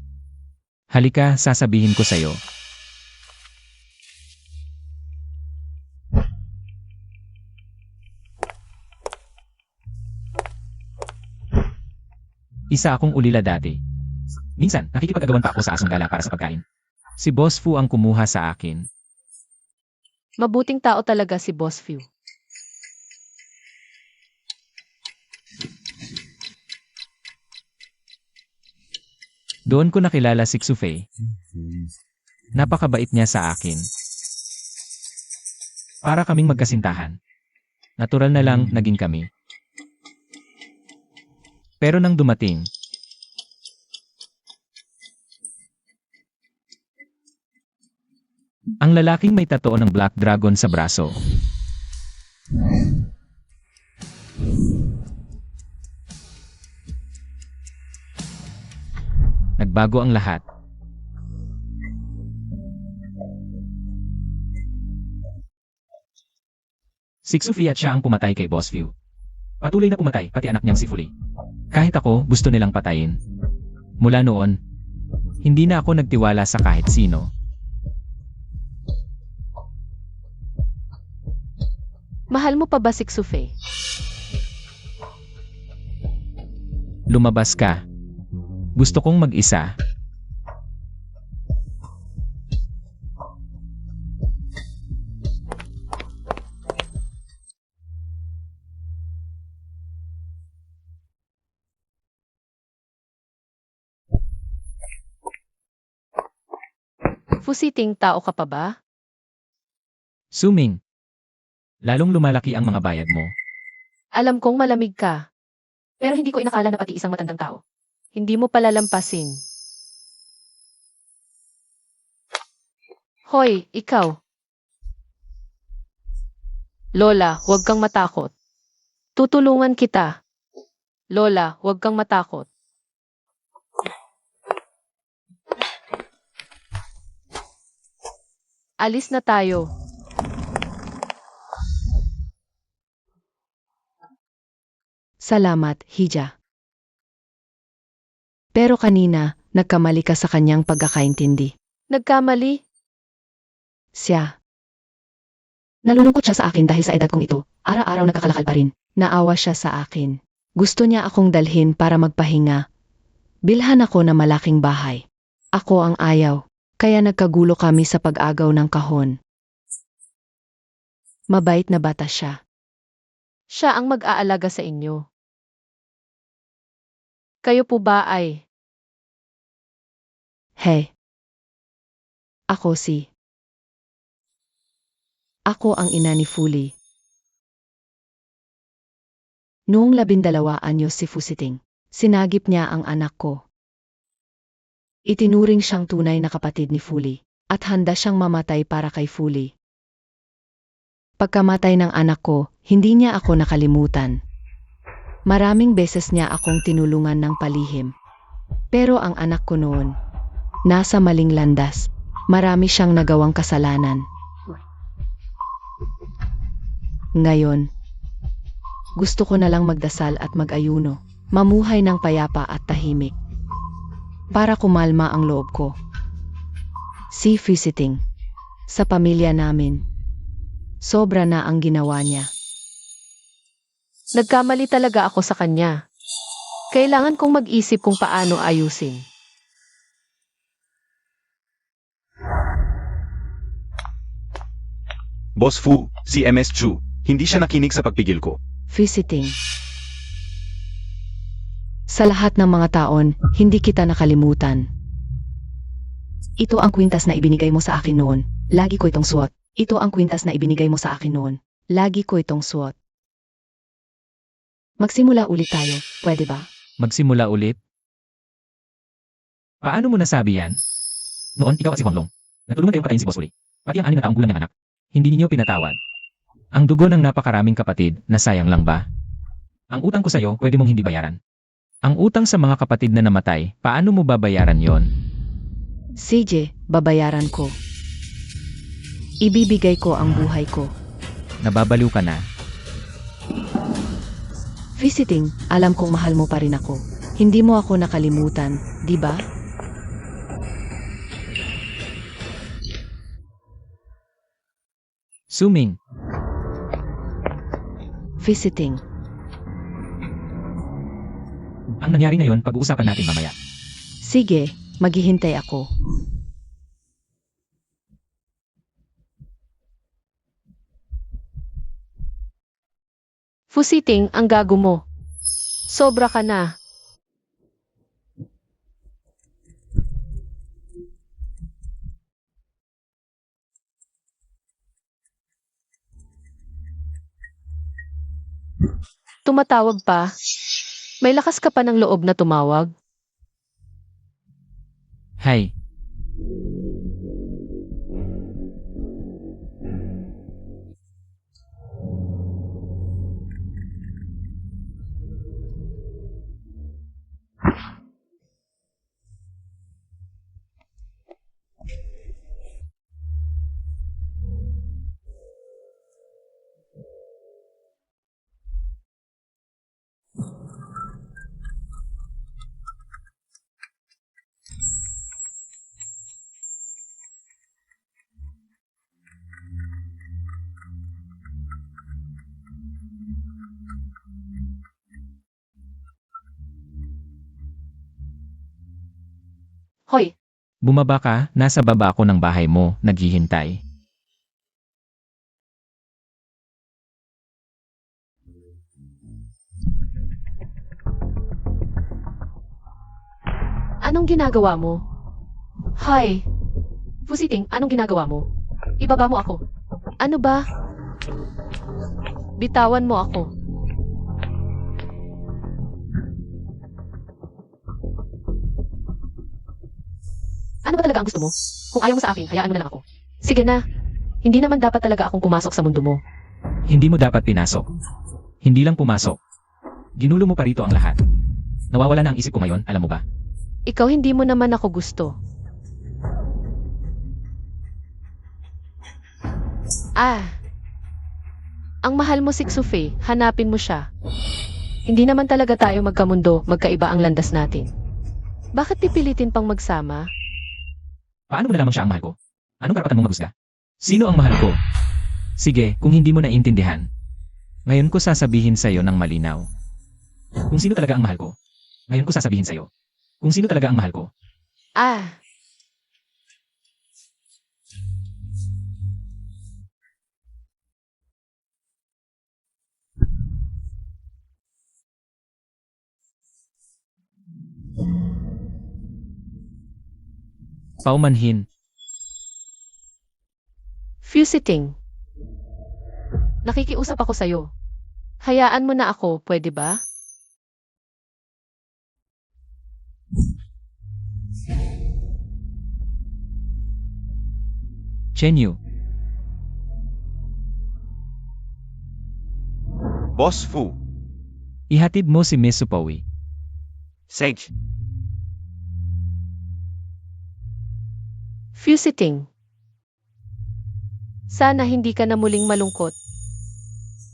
Halika, sasabihin ko sa'yo. Isa akong ulila dati. Minsan, nakikipag-agawan pa ako sa asong gala para sa pagkain. Si Boss Fu ang kumuha sa akin. Mabuting tao talaga si Boss Fu. Doon ko nakilala si Xufei. Napakabait niya sa akin. Para kaming magkasintahan. Natural na lang naging kami. Pero nang dumating, ang lalaking may tattoo ng Black Dragon sa braso. Nagbago ang lahat. Si Xufei at siya ang pumatay kay Boss Fu. Patuloy na pumatay pati anak niyang si Fuli. Kahit ako, gusto nilang patayin. Mula noon, hindi na ako nagtiwala sa kahit sino. Mahal mo pa ba si Xufei? Lumabas ka. Gusto kong mag-isa. Fusiting tao ka pa ba? Suming. Lalong lumalaki ang mga bayad mo. Alam kong malamig ka. Pero hindi ko inakala na pati isang matandang tao. Hindi mo palalampasin. Hoy, ikaw. Lola, huwag kang matakot. Tutulungan kita. Lola, huwag kang matakot. Alis na tayo. Salamat, Hija. Pero kanina, nagkamali ka sa kanyang pagkakaintindi. Nagkamali? Siya. Nalulungkot siya sa akin dahil sa edad kong ito, araw-araw nakakalakal pa rin. Naawa siya sa akin. Gusto niya akong dalhin para magpahinga. Bilhan ako na malaking bahay. Ako ang ayaw, kaya nagkagulo kami sa pag-agaw ng kahon. Mabait na bata siya. Siya ang mag-aalaga sa inyo. Kayo po ba ay... Hey. Ako ang ina ni Fuli. Noong 12 anyos si Fusiting, sinagip niya ang anak ko. Itinuring siyang tunay na kapatid ni Fuli, at handa siyang mamatay para kay Fuli. Pagkamatay ng anak ko, hindi niya ako nakalimutan. Maraming beses niya akong tinulungan ng palihim. Pero ang anak ko noon, nasa maling landas. Marami siyang nagawang kasalanan. Ngayon, gusto ko na lang magdasal at mag-ayuno, mamuhay ng payapa at tahimik. Para kumalma ang loob ko. Si Fusiting. Sa pamilya namin. Sobra na ang ginawa niya. Nagkamali talaga ako sa kanya. Kailangan kong mag-isip kung paano ayusin. Boss Fu, si MS Chu, hindi siya nakinig sa pagpigil ko. Fusiting. Sa lahat ng mga taon, hindi kita nakalimutan. Ito ang kwintas na ibinigay mo sa akin noon. Lagi ko itong suot. Ito ang kwintas na ibinigay mo sa akin noon. Lagi ko itong suot. Magsimula ulit tayo, pwede ba? Magsimula ulit? Paano mo nasabi yan? Noon, ikaw at si Honglong. Natulungan kayong patayin si Boss Uli. Pati ang 6 na taong gulang niyang anak. Hindi ninyo pinatawad. Ang dugo ng napakaraming kapatid, nasayang lang ba? Ang utang ko sa'yo, pwede mong hindi bayaran. Ang utang sa mga kapatid na namatay, paano mo babayaran yon? CJ, babayaran ko. Ibibigay ko ang buhay ko. Nababaliw ka na. Fusiting, alam kong mahal mo pa rin ako. Hindi mo ako nakalimutan, di ba? Suming, Fusiting. ang nangyari ngayon, pag-uusapan natin mamaya. Sige, maghihintay ako. Fusiting, ang gago mo. Sobra ka na. Tumatawag pa? May lakas ka pa ng loob na tumawag? Hay, Hoy, bumaba ka, nasa baba ako ng bahay mo, naghihintay. anong ginagawa mo? Hi. Fusiting, anong ginagawa mo? Ibaba mo ako. Ano ba? Bitawan mo ako. Ano ba talaga ang gusto mo? Kung ayaw mo sa akin, hayaan mo na lang ako. Sige na. Hindi naman dapat talaga akong pumasok sa mundo mo. Hindi mo dapat pinasok. Hindi lang pumasok. Ginulo mo pa rito ang lahat. Nawawala na ang isip ko ngayon, alam mo ba? Ikaw hindi mo naman ako gusto. Ah. Ang mahal mo si Xufe, hanapin mo siya. Hindi naman talaga tayo magkamundo, magkaiba ang landas natin. Bakit pipilitin pang magsama? Paano mo nalaman siya ang mahal ko? Anong karapatan mong magusga? Sino ang mahal ko? Sige, kung hindi mo naiintindihan. Ngayon ko sasabihin sa'yo ng malinaw. Kung sino talaga ang mahal ko. Ngayon ko sasabihin sa'yo. Kung sino talaga ang mahal ko. Ah, Paumanhin. Fusiting. Nakikiusap ako sa'yo. Hayaan mo na ako, pwede ba? Chenyu. Boss Fu. Ihatid mo si Miss Supawi. Sage. Fusiting. Sana hindi ka na muling malungkot.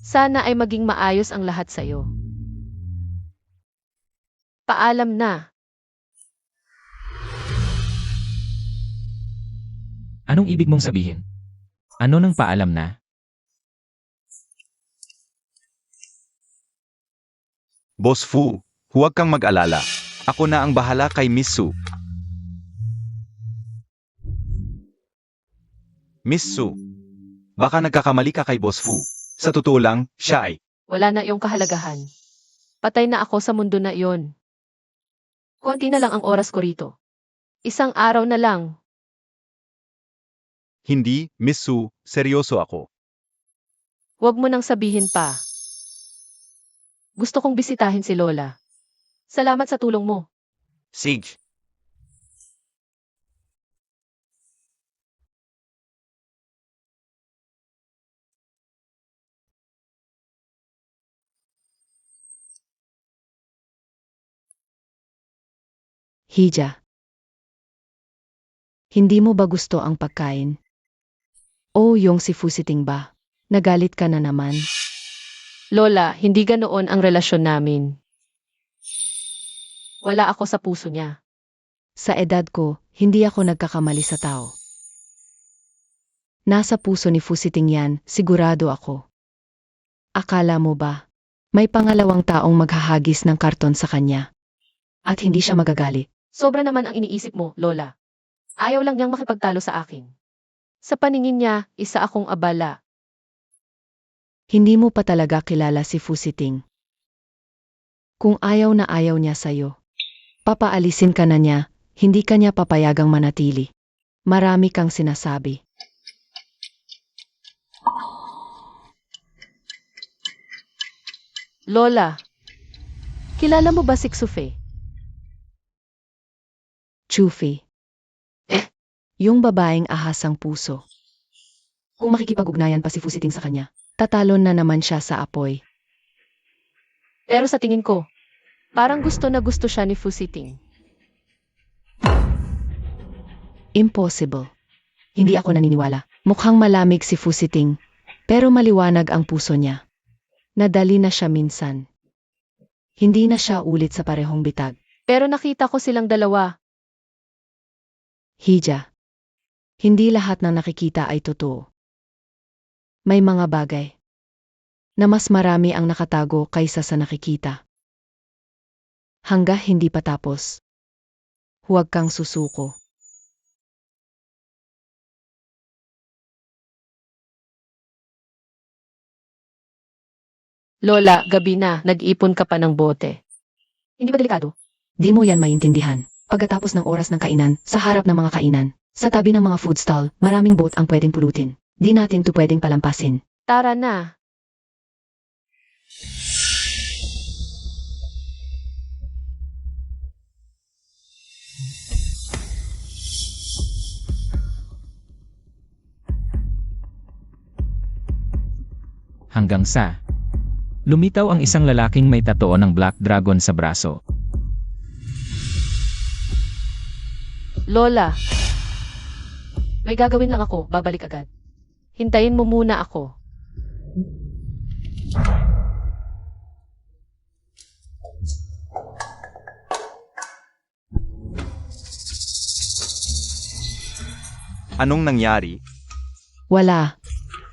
Sana ay maging maayos ang lahat sa'yo. Paalam na. Anong ibig mong sabihin? Ano nang paalam na? Boss Fu, huwag kang mag-alala. Ako na ang bahala kay Miss Su. Miss Su, baka nagkakamali ka kay Boss Fu. Sa totoo lang, siya ay... Wala na iyong kahalagahan. Patay na ako sa mundo na iyon. Konti na lang ang oras ko rito. Isang araw na lang. Hindi, Miss Su, seryoso ako. Huwag mo nang sabihin pa. Gusto kong bisitahin si Lola. Salamat sa tulong mo. Sage. Hija. Hindi mo ba gusto ang pagkain? O yung si Fusiting ba? Nagalit ka na naman. Lola, hindi ganoon ang relasyon namin. Wala ako sa puso niya. Sa edad ko, hindi ako nagkakamali sa tao. Nasa puso ni Fusiting yan, sigurado ako. Akala mo ba, may pangalawang taong maghahagis ng karton sa kanya? At hindi siya magagalit. Sobra naman ang iniisip mo, Lola. Ayaw lang niyang makipagtalo sa akin. Sa paningin niya, isa akong abala. Hindi mo pa talaga kilala si Fusiting. Kung ayaw na ayaw niya sa'yo, papaalisin ka na niya, hindi ka niya papayagang manatili. Marami kang sinasabi. Lola, kilala mo ba si Xufe? Chufi. Yung babaeng ahasang puso. Kung makikipag-ugnayan pa si Fusiting sa kanya, tatalon na naman siya sa apoy. Pero sa tingin ko, parang gusto na gusto siya ni Fusiting. Impossible. Hindi ako naniniwala. Mukhang malamig si Fusiting, pero maliwanag ang puso niya. Nadali na siya minsan. Hindi na siya ulit sa parehong bitag. Pero nakita ko silang dalawa. Hija. Hindi lahat ng nakikita ay totoo. May mga bagay na mas marami ang nakatago kaysa sa nakikita. Hanggang hindi pa tapos, huwag kang susuko. Lola, gabi na, nag-ipon ka pa ng bote. Hindi ba delikado? Di mo yan maintindihan. Pagkatapos ng oras ng kainan, sa harap ng mga kainan, sa tabi ng mga food stall, maraming boat ang pwedeng pulutin. Di natin to pwedeng palampasin. Tara na. Hanggang sa lumitaw ang isang lalaking may tattoo ng Black Dragon sa braso. Lola, may gagawin lang ako, babalik agad. Hintayin mo muna ako. Anong nangyari? Wala.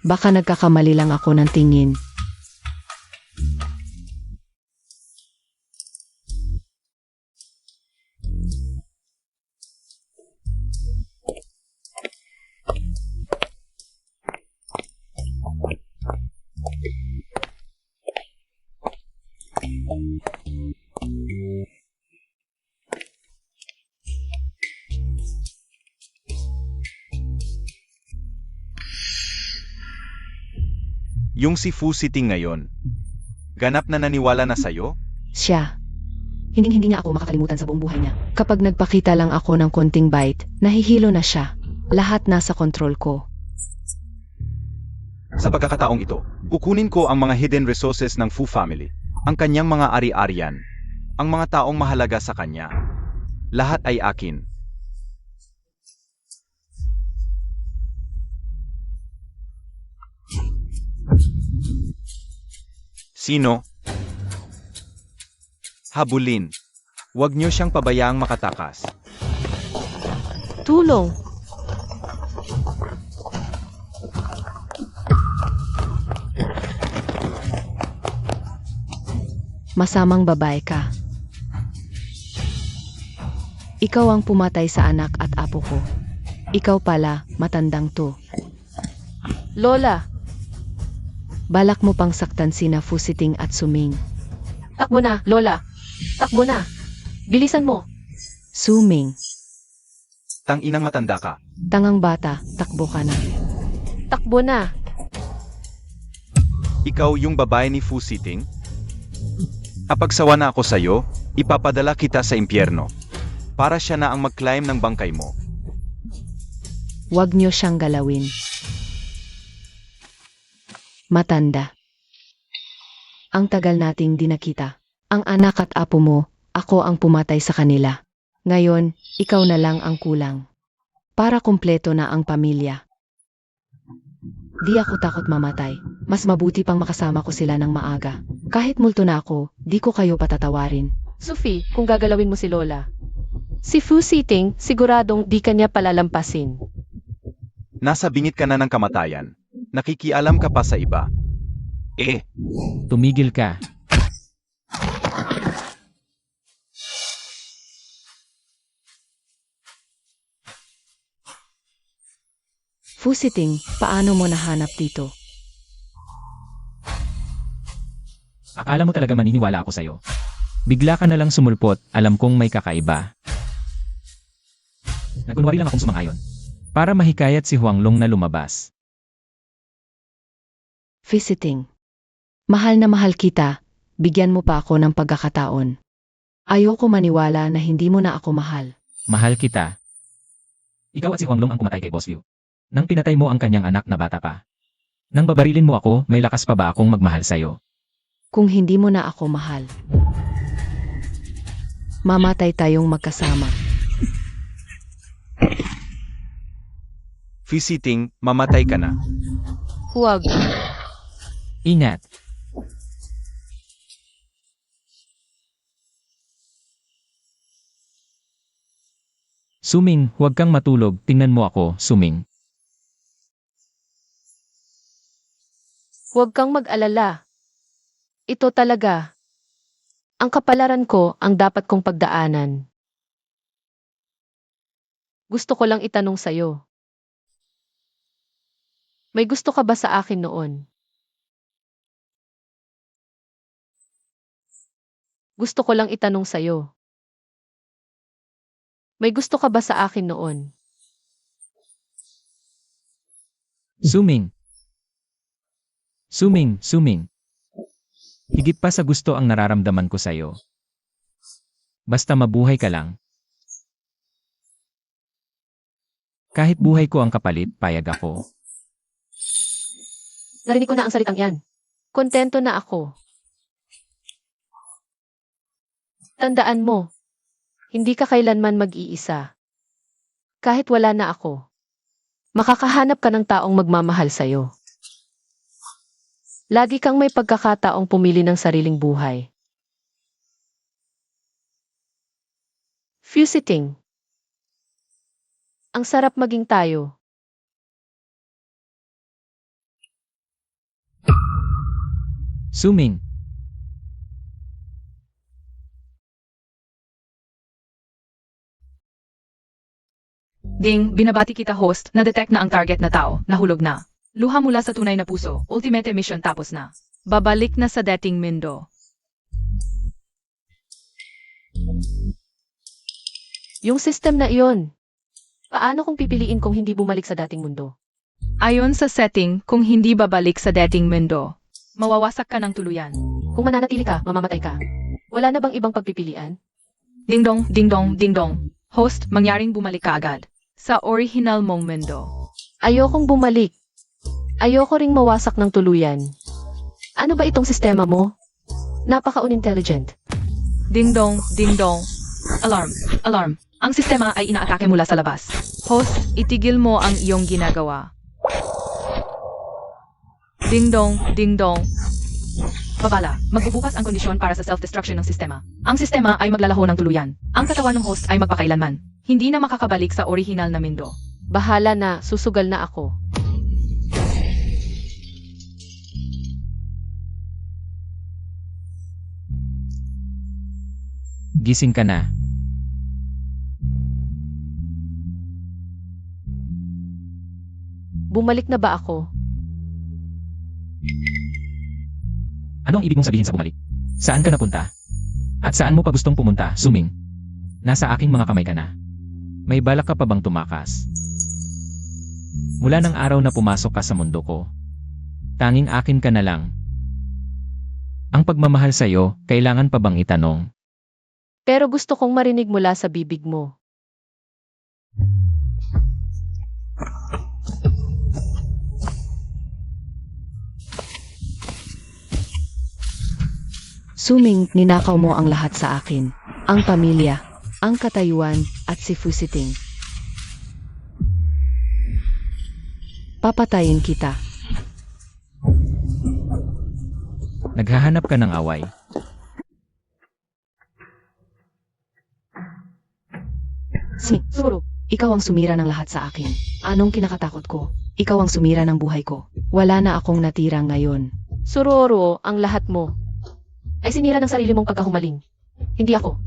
Baka nagkakamali lang ako ng tingin. Yung si Fu Siting ngayon. Ganap na naniwala na sa'yo? Siya. Hindi niya ako makakalimutan sa buong buhay niya. Kapag nagpakita lang ako ng konting bite, nahihilo na siya. Lahat nasa kontrol ko. Sa pagkakataong ito, kukunin ko ang mga hidden resources ng Fu family. Ang kanyang mga ari-arian. Ang mga taong mahalaga sa kanya. Lahat ay akin. Sino? Habulin. Huwag niyo siyang pabayaang makatakas. Tulong! Masamang babae ka. Ikaw ang pumatay sa anak at apo ko. Ikaw pala, matandang to. Lola, Balak mo pang saktan sina Fu Siting at Suming. takbo na, Lola. Takbo na. Bilisan mo. Suming, Tang-inang matanda ka. tangang bata, takbo ka na. Takbo na. Ikaw yung babae ni Fu Siting? Kapag sawa na ako sa'yo, ipapadala kita sa impyerno. Para siya na ang mag-climb ng bangkay mo. Huwag niyo siyang galawin. Matanda. Ang tagal nating di nakita. Ang anak at apo mo, ako ang pumatay sa kanila. Ngayon, ikaw na lang ang kulang. Para kumpleto na ang pamilya. Di ako takot mamatay. Mas mabuti pang makasama ko sila ng maaga. Kahit multo na ako, di ko kayo patatawarin. Sophie, kung gagalawin mo si Lola. Si Fu Siting, siguradong di kanya palalampasin. Nasa bingit ka na ng kamatayan. Nakikialam ka pa sa iba. Tumigil ka. Fu Siting, paano mo nahanap dito? Akala mo talaga maniniwala ako sa'yo. Bigla ka na lang sumulpot, alam kong may kakaiba. Nagunwari lang akong sumang-ayon. Para mahikayat si Huanglong na lumabas. Fu Siting. Mahal na mahal kita, bigyan mo pa ako ng pagkakataon. Ayoko maniwala na hindi mo na ako mahal. Mahal kita. Ikaw at si Huanglong ang pumatay kay Boss Liu. Nang pinatay mo ang kanyang anak na bata pa. Nang babarilin mo ako, may lakas pa ba akong magmahal sa'yo? Kung hindi mo na ako mahal, mamatay tayong magkasama. Fu Siting, mamatay ka na. Huwag. Ingat. Suming, huwag kang matulog, tingnan mo ako, Suming. Huwag kang mag-alala. Ito talaga. Ang kapalaran ko ang dapat kong pagdaanan. Gusto ko lang itanong sa'yo. May gusto ka ba sa akin noon? Gusto ko lang itanong sa'yo. May gusto ka ba sa akin noon? Suming. Suming. Higit pa sa gusto ang nararamdaman ko sa'yo. Basta mabuhay ka lang. Kahit buhay ko ang kapalit, payag ako. Narinig ko na ang salitang yan. Kontento na ako. Tandaan mo, hindi ka kailanman mag-iisa. Kahit wala na ako, makakahanap ka ng taong magmamahal sa'yo. Lagi kang may pagkakataong pumili ng sariling buhay. Fu Siting. Ang sarap maging tayo. Suming, Ding, binabati kita host, na-detect na ang target na tao, nahulog na. Luha mula sa tunay na puso, ultimate mission tapos na. Babalik na sa dating mundo. Yung system na iyon. Paano kung pipiliin kung hindi bumalik sa dating mundo? Ayon sa setting, kung hindi babalik sa dating mundo, mawawasak ka ng tuluyan. Kung mananatili ka, mamamatay ka. Wala na bang ibang pagpipilian? Ding dong, ding dong, ding dong. Host, mangyaring bumalik ka agad. Sa original mong mundo. Ayokong bumalik. Ayoko ring mawasak ng tuluyan. Ano ba itong sistema mo? Napaka-unintelligent. Ding dong, ding dong. Alarm, alarm. Ang sistema ay inaatake mula sa labas. Host, itigil mo ang iyong ginagawa. Ding dong, ding dong. Babala, magbubukas ang kondisyon para sa self-destruction ng sistema. Ang sistema ay maglalaho ng tuluyan. Ang katawan ng host ay magpakailanman. Hindi na makakabalik sa original na mundo. Bahala na, susugal na ako. gising ka na. Bumalik na ba ako? Ano ang ibig mong sabihin sa bumalik? Saan ka napunta? At saan mo pa gustong pumunta, Suming? Nasa aking mga kamay ka na. May balak ka pa bang tumakas? Mula ng araw na pumasok ka sa mundo ko, tanging akin ka na lang. Ang pagmamahal sa'yo, kailangan pa bang itanong? Pero gusto kong marinig mula sa bibig mo. Suming, ninakaw mo ang lahat sa akin. Ang pamilya, ang katayuan, at si Fusiting. Papatayin kita. Naghahanap ka ng away. Suro, ikaw ang sumira ng lahat sa akin. Anong kinakatakot ko? Ikaw ang sumira ng buhay ko. Wala na akong natira ngayon. Suroro, ang lahat mo ay sinira ng sarili mong pagkahumaling. Hindi ako.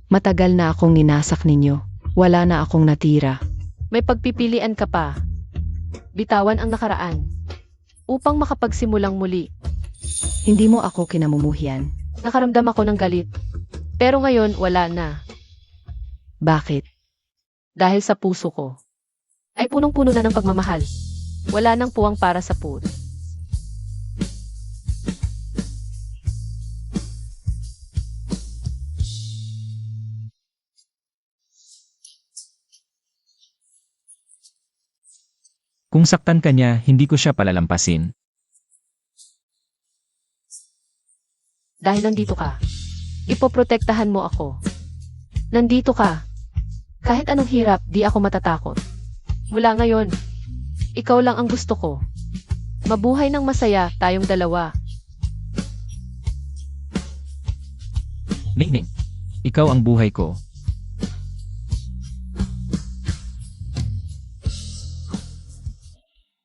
Matagal na akong ninasak ninyo. Wala na akong natira. May pagpipilian ka pa. Bitawan ang nakaraan upang makapagsimulang muli. Hindi mo ako kinamumuhian. Nakaramdam ako ng galit. Pero ngayon, wala na. Bakit? Dahil sa puso ko ay punong-puno na ng pagmamahal. Wala nang puwang para sa puot. Kung saktan ka niya, hindi ko siya palalampasin. Dahil nandito ka, ipoprotektahan mo ako. Nandito ka. Kahit anong hirap, di ako matatakot. Mula ngayon, ikaw lang ang gusto ko. Mabuhay ng masaya tayong dalawa. Ningning, ikaw ang buhay ko.